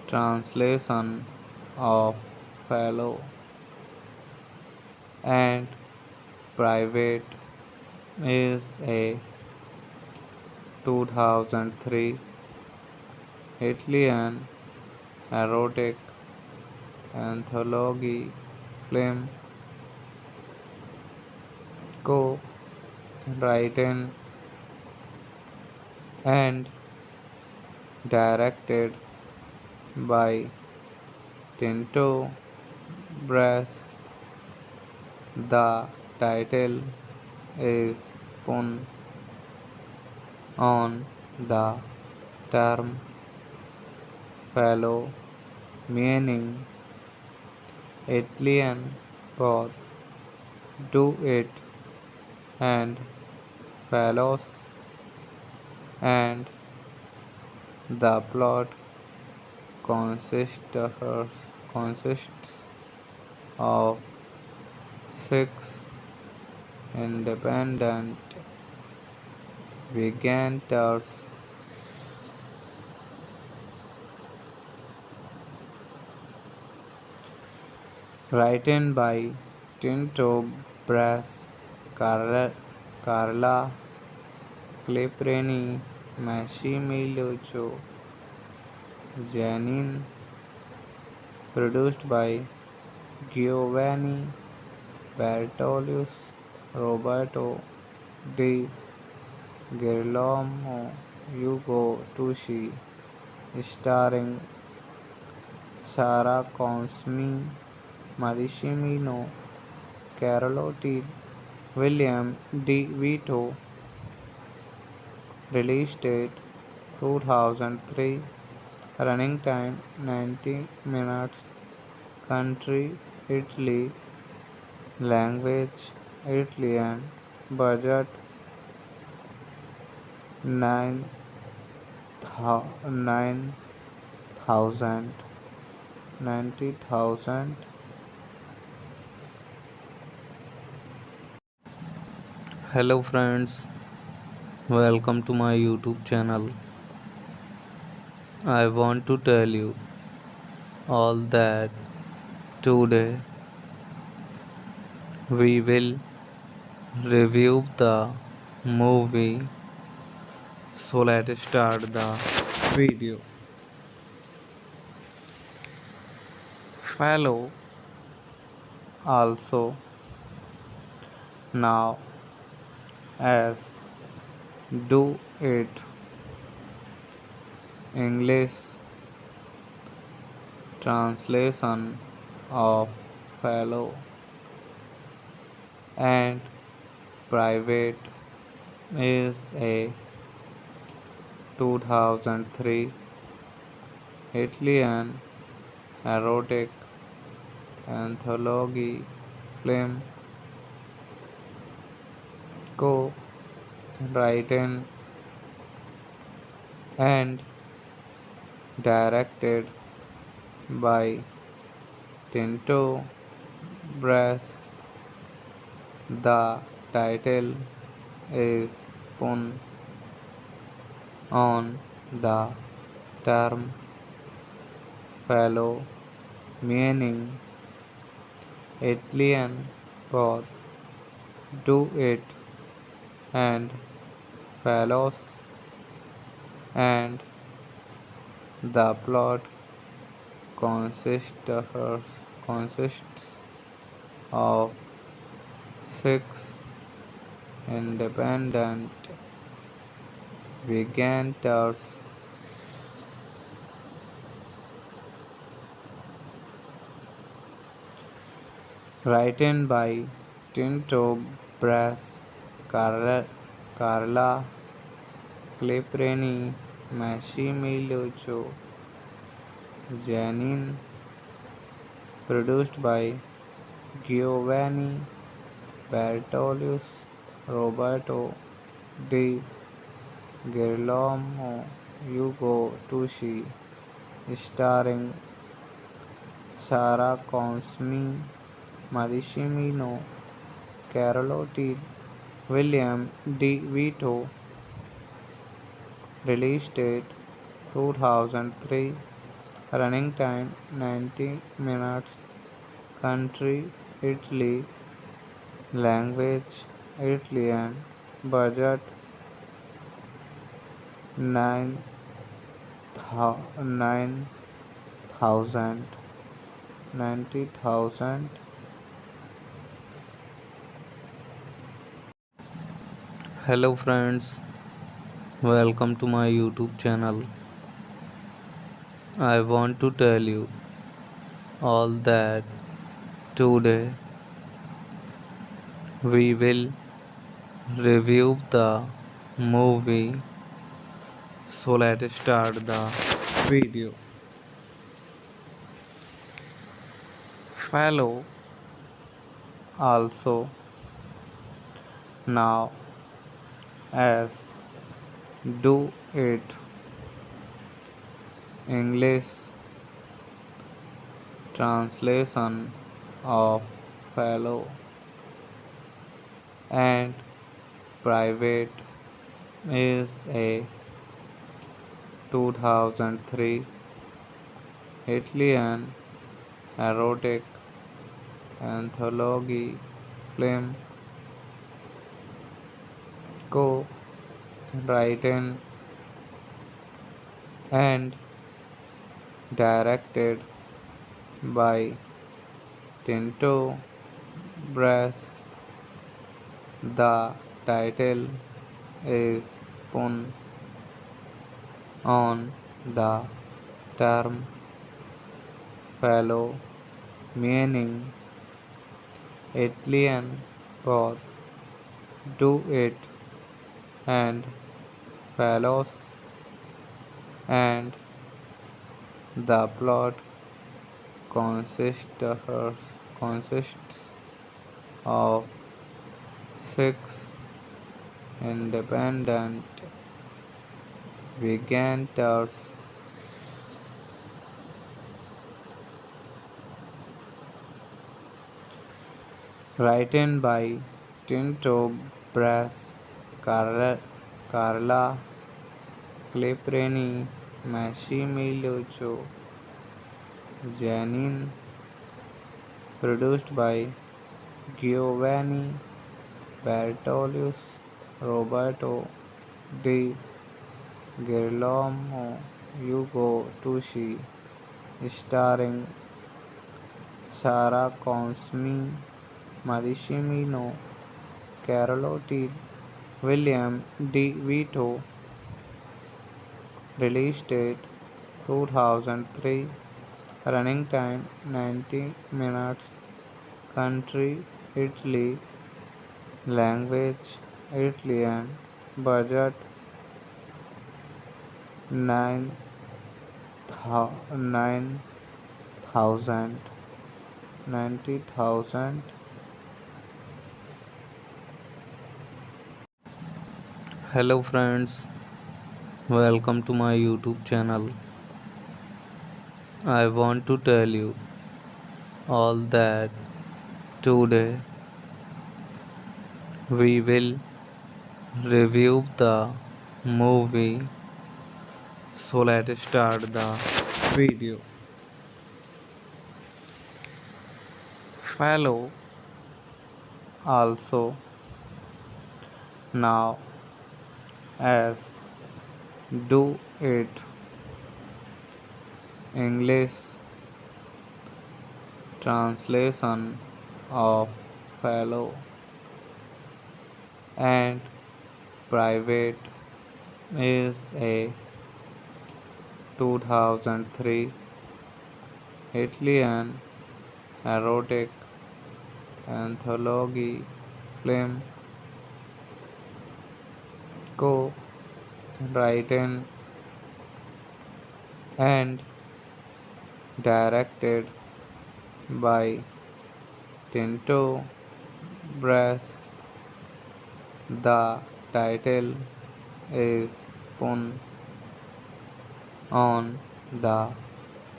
translation of fellow and private is a 2003 Italian erotic anthology film co-written and directed by Tinto Brass. The title is pun on the term fellow, meaning Italian both do it and fellows, and the plot consists consists of six independent vignettes written by Tinto Brass, Carla Cleprini, Massimiliano Giannini, produced by Giovanni Bertolucci, Roberto Di Girolamo, Ugo Tucci, starring Sara Consmi, Maricimino, Carlotti, William D. Vito. Release date 2003. Running time 90 minutes. Country Italy. Language Italian. Budget 9,000 90,000. Hello friends, welcome to my YouTube channel. I want to tell you all that today we will review the movie. So let's start the video. Follow also now as do it English translation of fellow and private is a 2003 Italian erotic anthology film co-written and directed by Tinto Brass. The title is pun on the term fellow, meaning Italian both do it and follows, and the plot consists consists of six independent vignettes written by Tinto Brass, Carla Cleprini, Massimiliano Giannini, produced by Giovanni Bertolius, Roberto Di Girolamo, Ugo Tucci, starring Sara Consmi, Maricimino, Carlotti, William D. Vito, release date 2003, running time 90 minutes, country Italy, language Italian, budget 9,000 90,000. Hello friends, welcome to my YouTube channel. I want to tell you all that today we will review the movie. So let's start the video. Follow also now as do it English translation of fellow and private is a 2003 Italian erotic anthology film co-written and directed by Tinto Brass. The title is pun on the term fellow, meaning Italian both do it and fellows, and the plot consists consists of six independent vignettes written by Tinto Brass, Carla Cleprini, Massimiliano Giannini, produced by Giovanni Bertolius, Roberto Di Girolamo, Ugo Tucci, starring Sara Consmi, Maricimino, Carlotti, William D. Vito, release date 2003, running time 90 minutes, country Italy, language Italian, budget 9,000 90,000. Hello friends, welcome to my YouTube channel. I want to tell you all that today we will review the movie. So let's start the video. Follow also now as Do It English translation of Fellow and Private is a 2003 Italian erotic anthology film co-written and directed by Tinto Brass. The title is pun on the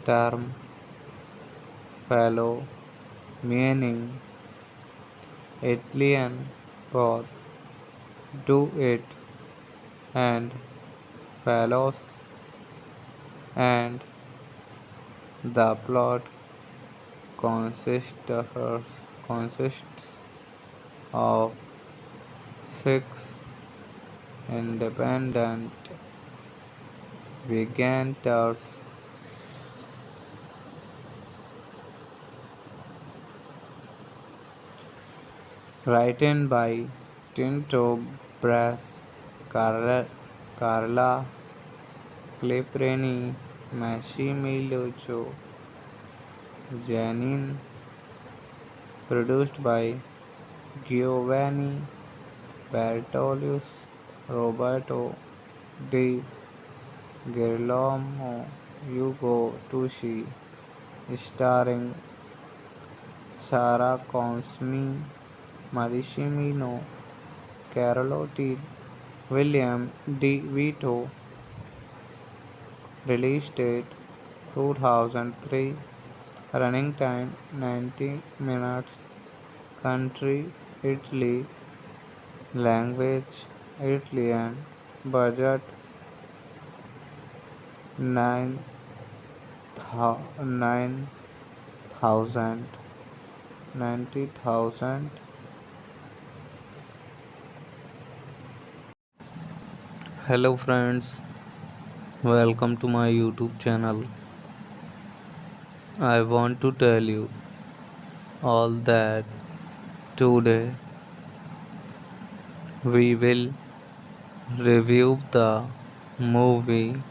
term fellow, meaning Italian both do it and fellows, and the plot consists of six independent vignettes written by Tinto Brass, Carla Cleprini, Massimiliano Giannini, produced by Giovanni Bertolius, Roberto Di Girolamo, Ugo Tucci, starring Sara Consmi, Maricimino, Carlotti, William D. Vito, release date 2003, running time 90 minutes, country Italy, language Italian, budget 9,000 90,000. Hello friends, welcome to my YouTube channel. I want to tell you all that today we will review the movie.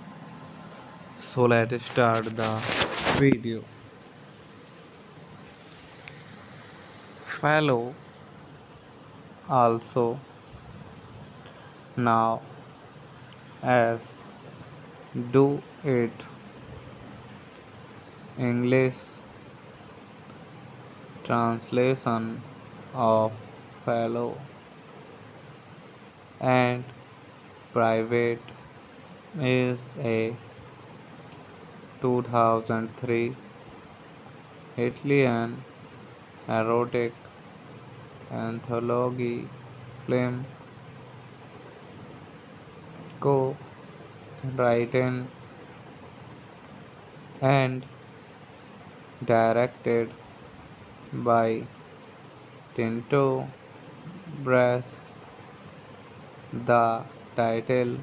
So let's start the video. Fellow, also now as Do It English translation of Fellow and Private is a 2003 Italian erotic anthology film co-written and directed by Tinto Brass. The title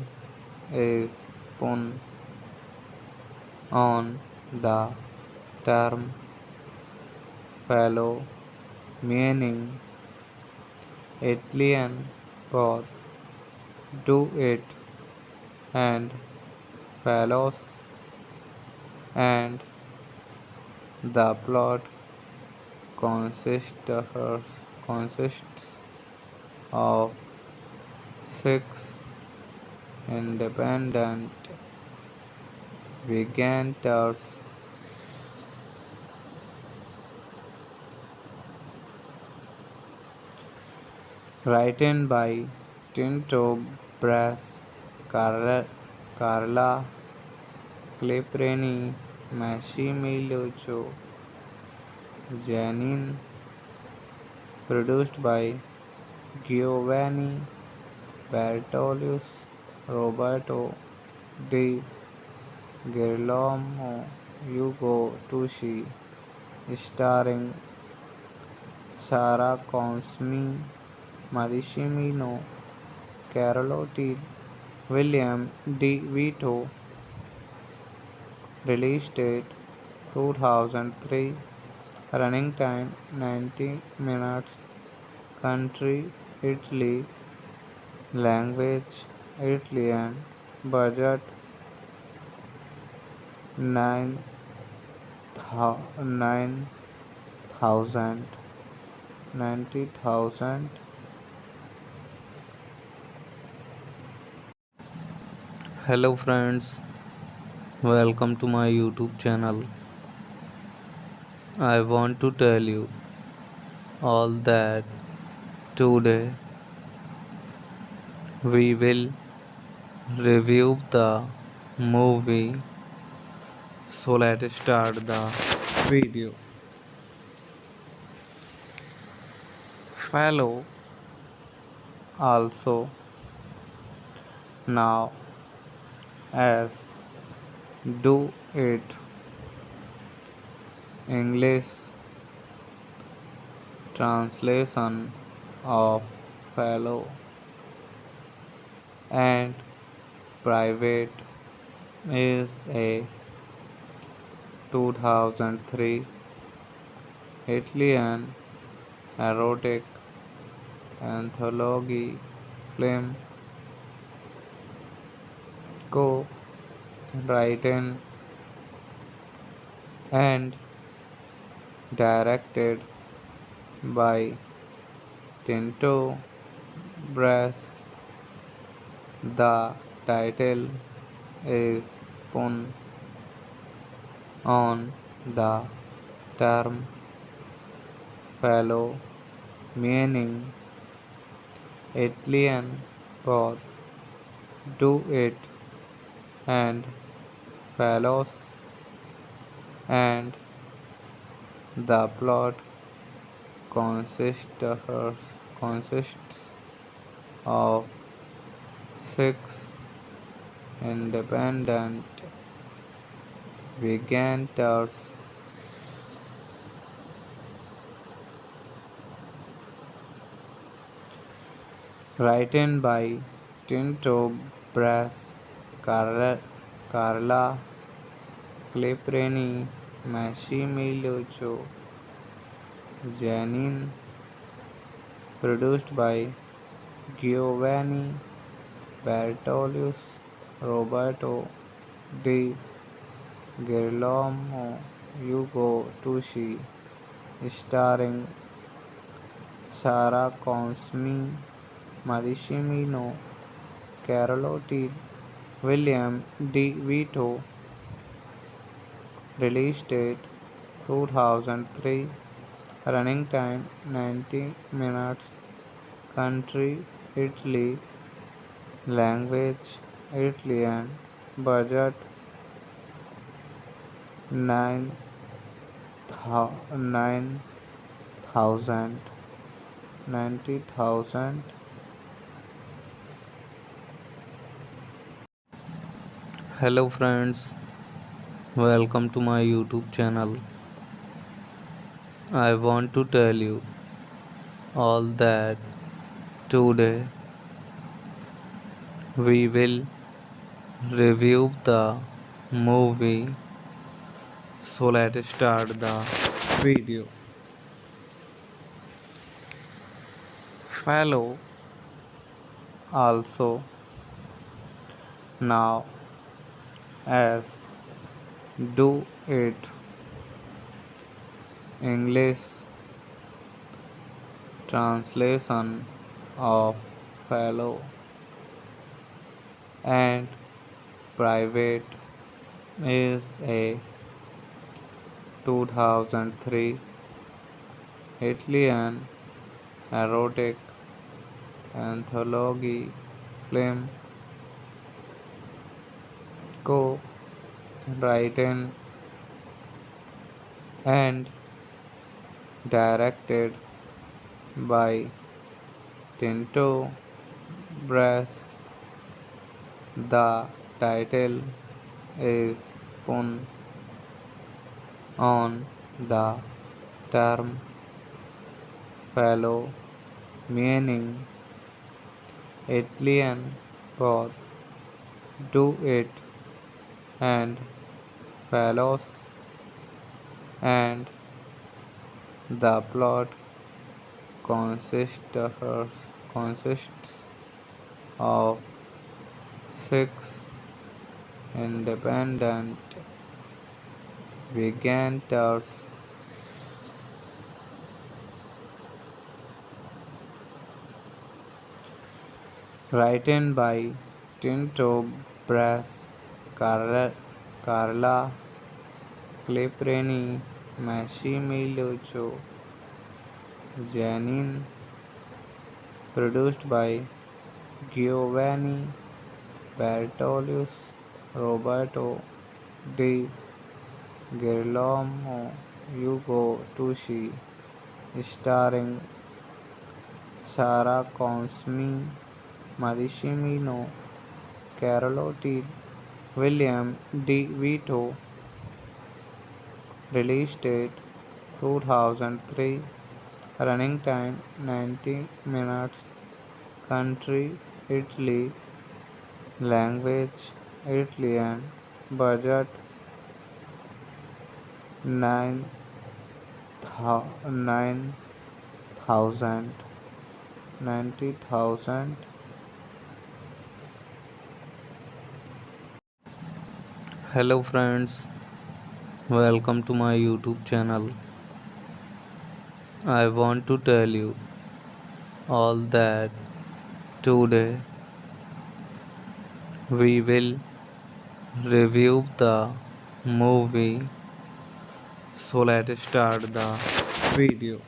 is pun on the term fellow, meaning Italian both do it and fellows, and the plot consists of six independent vignettes written by Tinto Brass, Carla Cleprini, Massimiliano Giannini, produced by Giovanni Bertolius, Roberto Di Girolamo, Ugo Tucci, starring Sara Consmi, Maricimino, Carlotti, William D. Vito. Release date 2003. Running time 90 minutes. Country Italy. Language Italian. Budget 9,000 90,000. Hello friends, welcome to my YouTube channel. I want to tell you all that today we will review the movie. So let's start the video. Follow also now as do it English translation of fellow and private is a 2003 Italian erotic anthology film co-written and directed by Tinto Brass. The title is pun on the term fellow, meaning Italian both do it and fellows, and the plot consists consists of six independent vignettes written by Tinto Brass, Carla Cleprini, Massimiliano Giannini, produced by Giovanni Bertolucci, Roberto Di Girolamo, Ugo Tucci, starring Sara Consmi, Marissimo Carlotti, William D. Vito. Release date 2003. Running time 90 minutes. Country Italy. Language Italian. Budget 9,000 90,000. Hello friends, welcome to my YouTube channel. I want to tell you all that today we will review the movie. So let's start the video. Follow also now as do it English translation of fellow and private is a 2003 Italian erotic anthology film co-written and directed by Tinto Brass. The title is pun on the term fellow, meaning Italian both do it and follows, and the plot consists consists of six independent vignettes written by Tinto Brass, Carla Cleprini, Massimiliano Giannini, produced by Giovanni Bertolius, Roberto Di Girolamo, Ugo Tucci, starring Sara Consmi, Maricimino, Carlotti, William D. Vito, release date 2003, running time 90 minutes, country Italy, language Italian, budget 9 9,000 90,000. Hello friends, welcome to my YouTube channel. I want to tell you all that today we will review the movie. So let's start the video.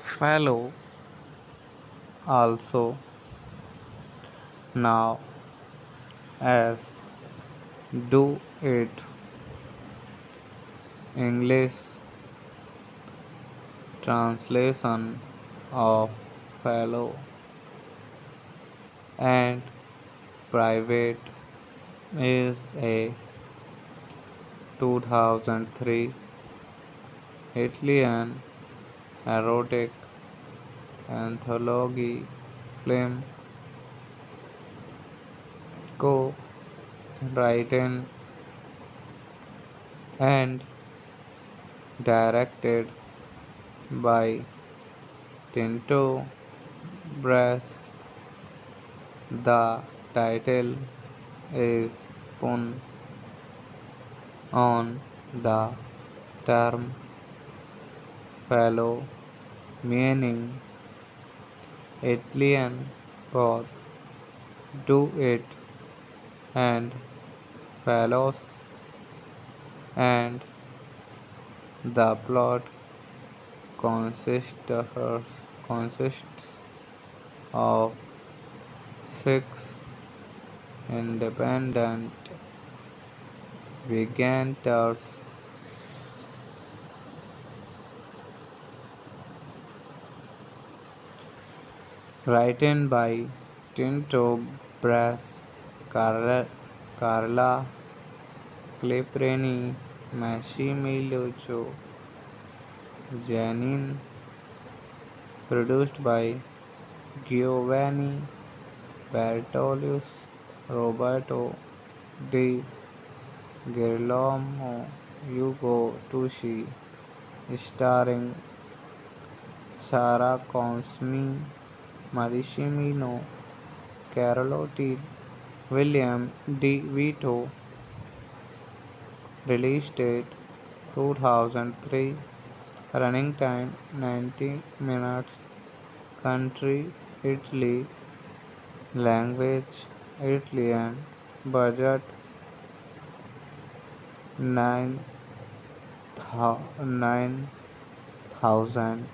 Follow also now as do it English translation of fellow and private is a 2003 Italian erotic anthology film co-written and directed by Tinto Brass. The title is pun on the term fellow, meaning Italian both do it and fellows, and the plot consists of six independent vignettes written by Tinto Brass, Carla Cleprini, Massimiliano Giannini, produced by Giovanni Bertolius, Roberto Di Girolamo, Ugo Tucci, starring Sara Consmi, Maricimino, Carlotti, William D. Vito, release date 2003, running time 90 minutes, country Italy, language Italian, budget 9,000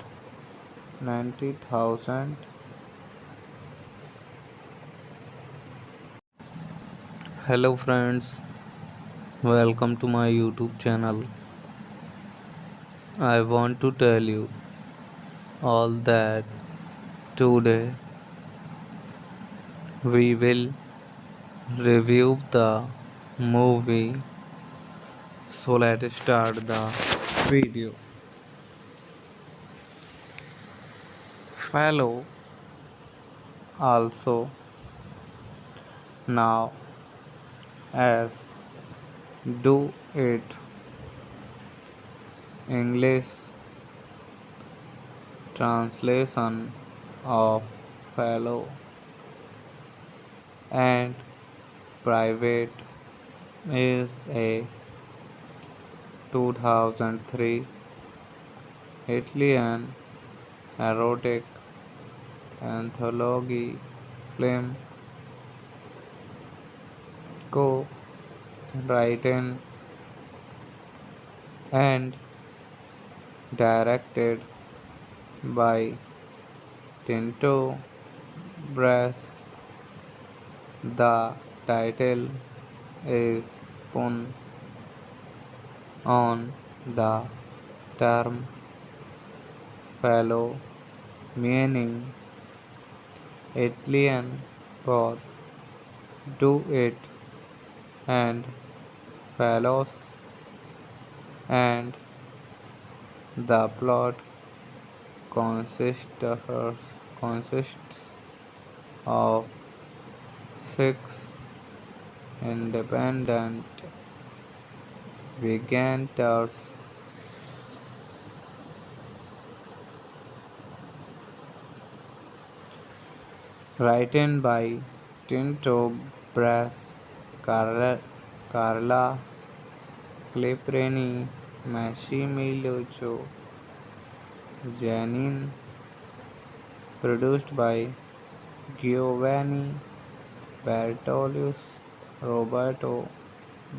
90,000. Hello friends, welcome to my YouTube channel. I want to tell you all that today we will review the movie. So let's start the video. Follow also Now, as do it English translation of fellow and private is a 2003 Italian erotic anthology film co-written and directed by Tinto Brass. The title is pun on the term fellow, meaning Italian both do it and fellows, and the plot consists of six independent vignettes written by Tinto Brass, Carla Cleprini, Massimiliano Giannini, produced by Giovanni Bertolius, Roberto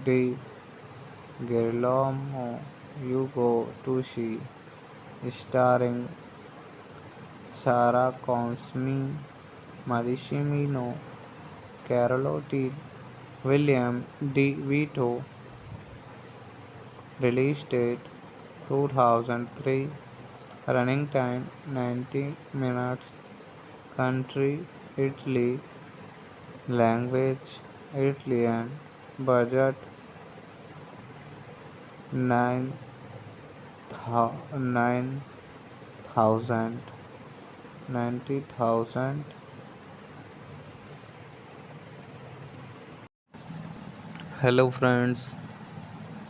Di Girolamo, Ugo Tucci, starring Sara Consmi, Maricimino, Carlotti, William D. Vito, release date 2003, running time 90 minutes, country Italy, language Italian, budget 9 9,000 90,000. Hello friends,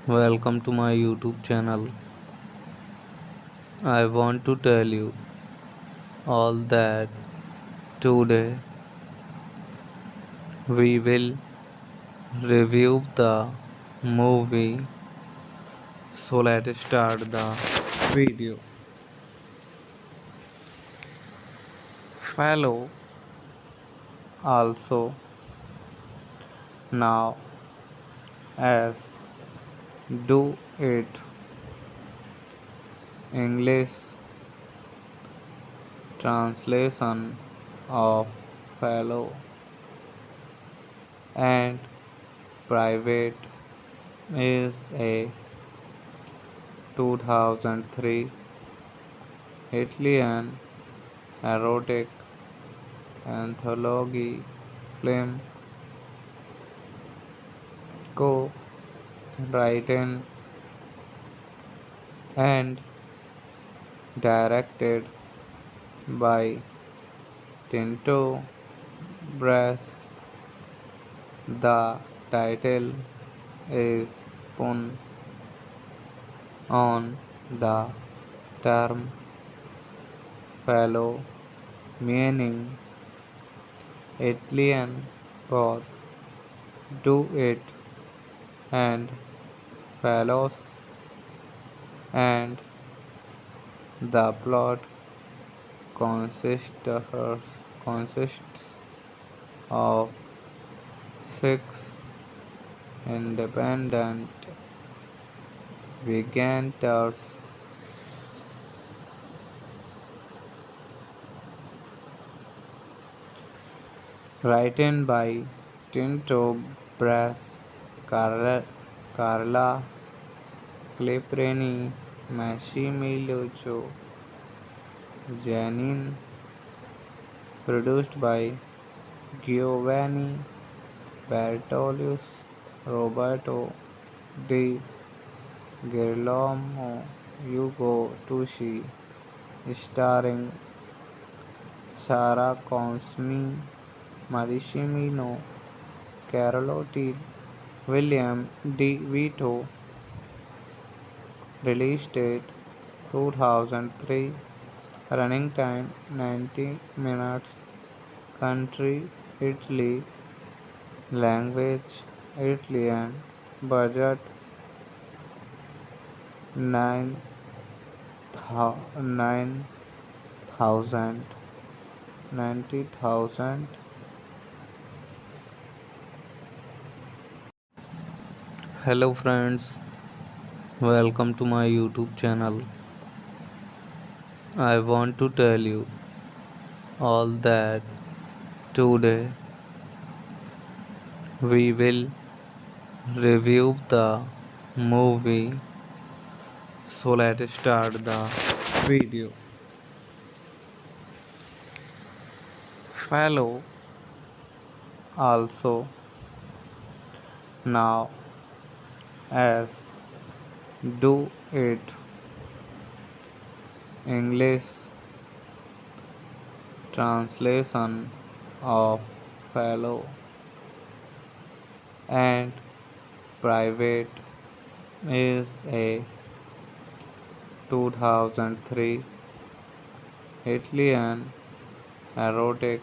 welcome to my YouTube channel. I want to tell you all that today we will review the movie. So let's start the video. Fellow, also now as do it English translation of fellow and private is a 2003 Italian erotic anthology film co-written and directed by Tinto Brass. The title is pun on the term fellow, meaning Italian both do it and fellows, and the plot consists of six independent vignettes written by Tinto Brass, Carla Cleprini, Massimiliano Giannini, produced by Giovanni Bertolius, Roberto Di Girolamo, Ugo Tucci, starring Sara Consmi, Maricimino, Carlotti William D. Vito, release date 2003, running time 90 minutes, country Italy, language Italian, budget 9,000 90,000. Hello friends, welcome to my YouTube channel. I want to tell you all that today we will review the movie. So let's start the video. Follow also now as do it English translation of fellow and private is a 2003 Italian erotic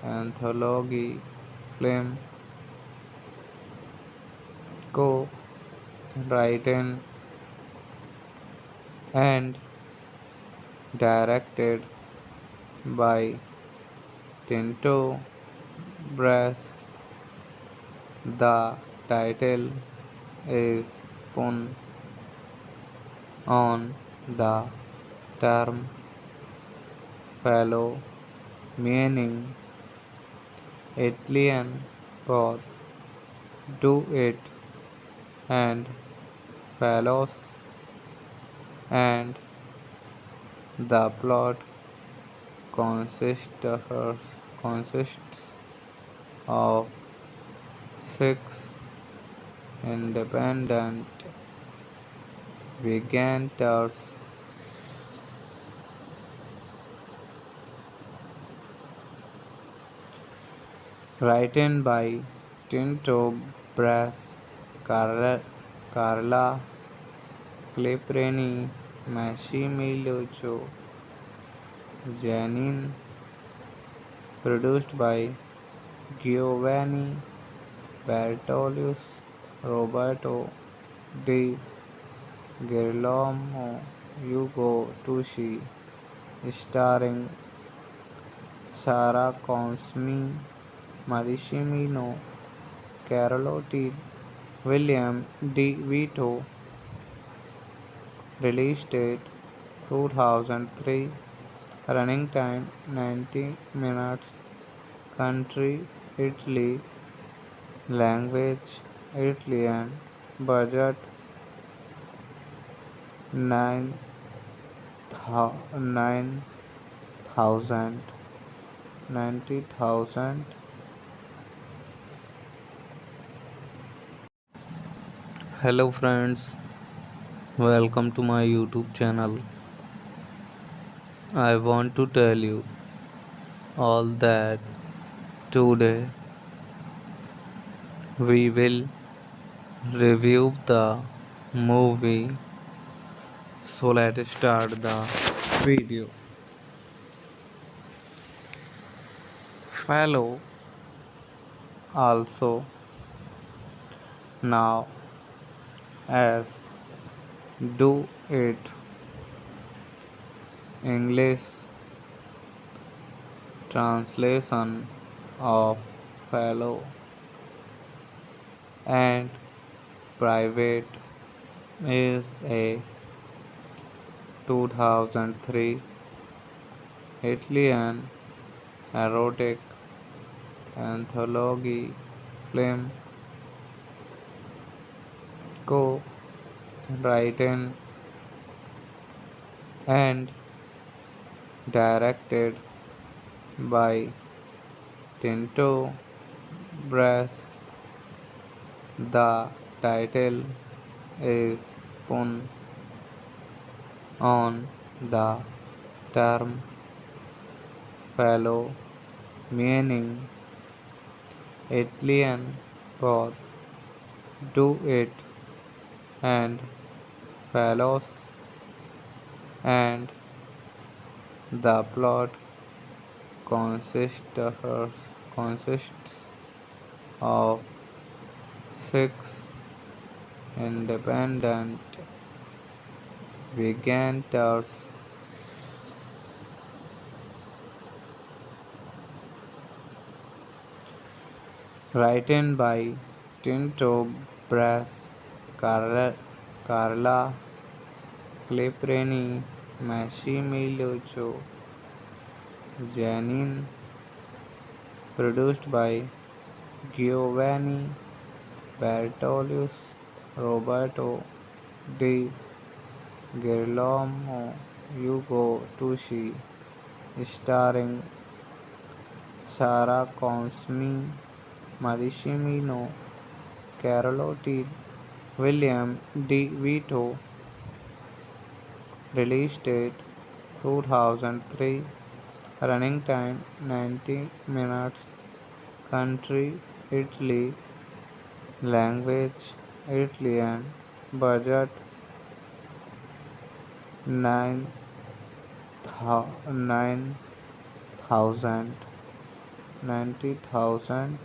anthology film co-written and directed by Tinto Brass. The title is pun on the term fellow, meaning Italian both do it and fellows, and the plot consists of six independent vignettes written by Tinto Brass, Carla Cleprini, Massimiliano Giannini, produced by Giovanni Bertolucci, Roberto Di Girolamo, Ugo Tucci, starring Sara Consmi, Marissimo Carlotti, William D. Vito, release date 2003, running time 90 minutes, country Italy, language Italian, budget 9,000 90,000. Hello friends, welcome to my YouTube channel. I want to tell you all that today we will review the movie. So let's start the video. Follow also now as do it English translation of fellow and private is a 2003 Italian erotic anthology film co-written and directed by Tinto Brass. The title is pun on the term fellow, meaning Alien both do it and follows, and the plot consists of six independent vignettes written by Tinto Brass, Carla Cleprini, Massimiliano Giannini, produced by Giovanni Bertolius, Roberto Di Girolamo, Ugo Tucci, starring Sara Consmi, Maricimino, Carlotti, William D. Vito, release date 2003, running time 90 minutes, country Italy, language Italian, budget 9 9,000 90,000.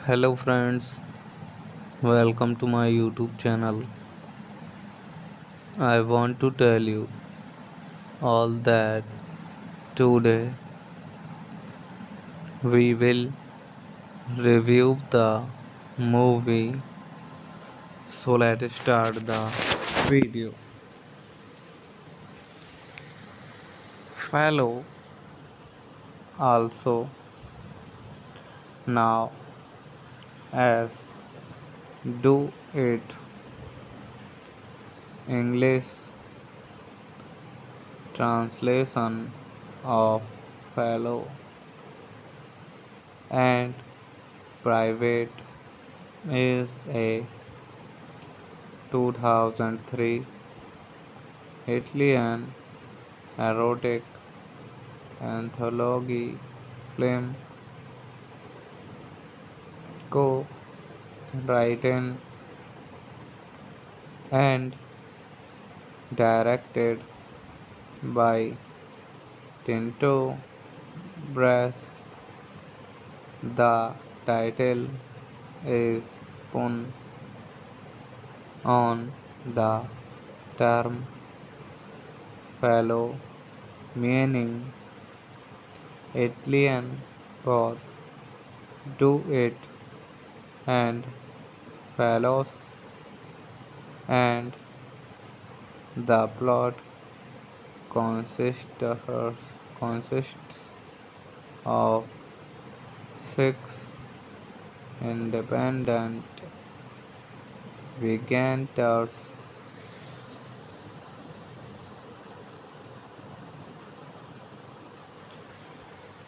Hello friends, welcome to my YouTube channel. I want to tell you all that today we will review the movie. So let's start the video. Fellow also now as do it English translation of fellow and private is a 2003 Italian erotic anthology film co-written and directed by Tinto Brass. The title is pun on the term fellow, meaning Italian both do it and follows, and the plot consists of six independent vignettes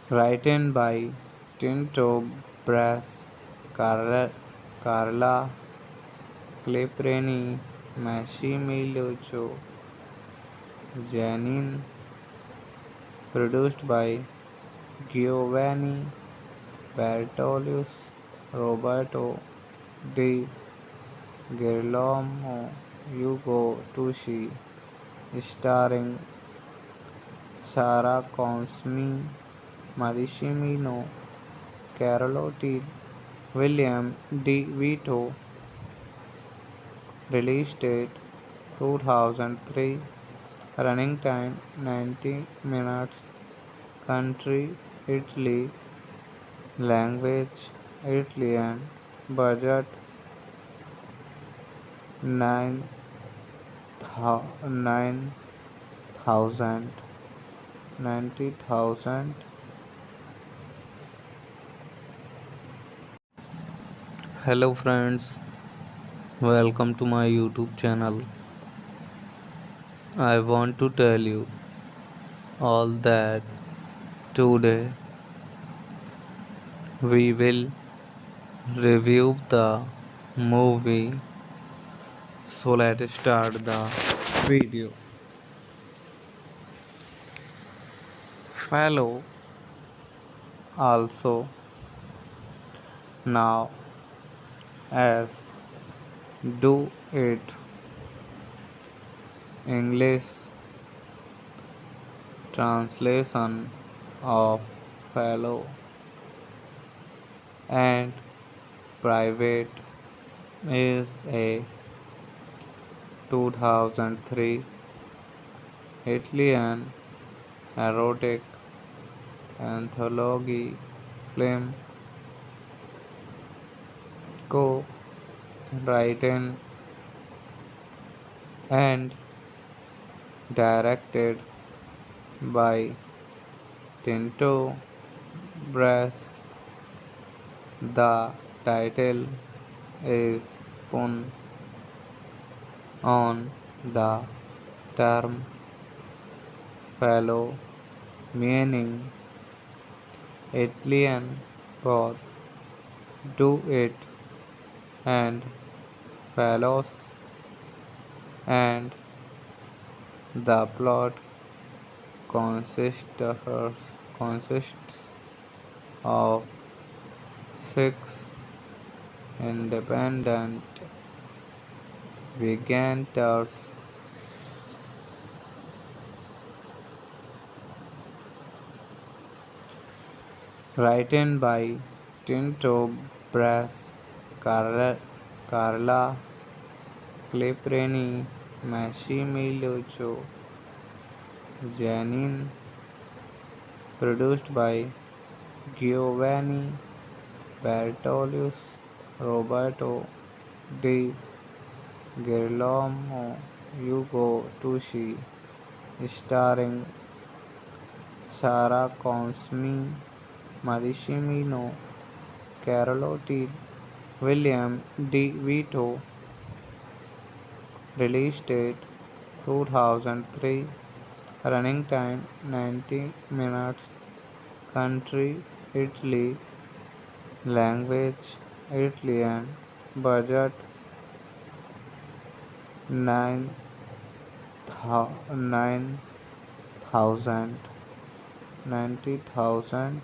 written by Tinto Brass, Carla Cleprini, Massimiliano Giannini, produced by Giovanni Bertolius, Roberto Di Girolamo, Ugo Tucci, starring Sara Consmi, Maricimino, Carlotti, William D. Vito, release date 2003, running time 90 minutes, country Italy, language Italian, budget 9,000 90,000. Hello friends, welcome to my YouTube channel. I want to tell you all that today we will review the movie. So let's start the video. Fellow also now as do it English translation of fellow and private is a 2003 Italian erotic anthology film co-written and directed by Tinto Brass. The title is pun on the term fellow, meaning Italian both do it and fellows, and the plot consists of six independent vignettes written by Tinto Brass, Carla Cleprini, Massimiliano Giannini, produced by Giovanni Bertolucci, Roberto Di Girolamo, Ugo Tucci, starring Sara Consmi, Marissimo Carlotti, William D. Vito, release date 2003, running time 90 minutes, country Italy, language Italian, budget 9,000 90,000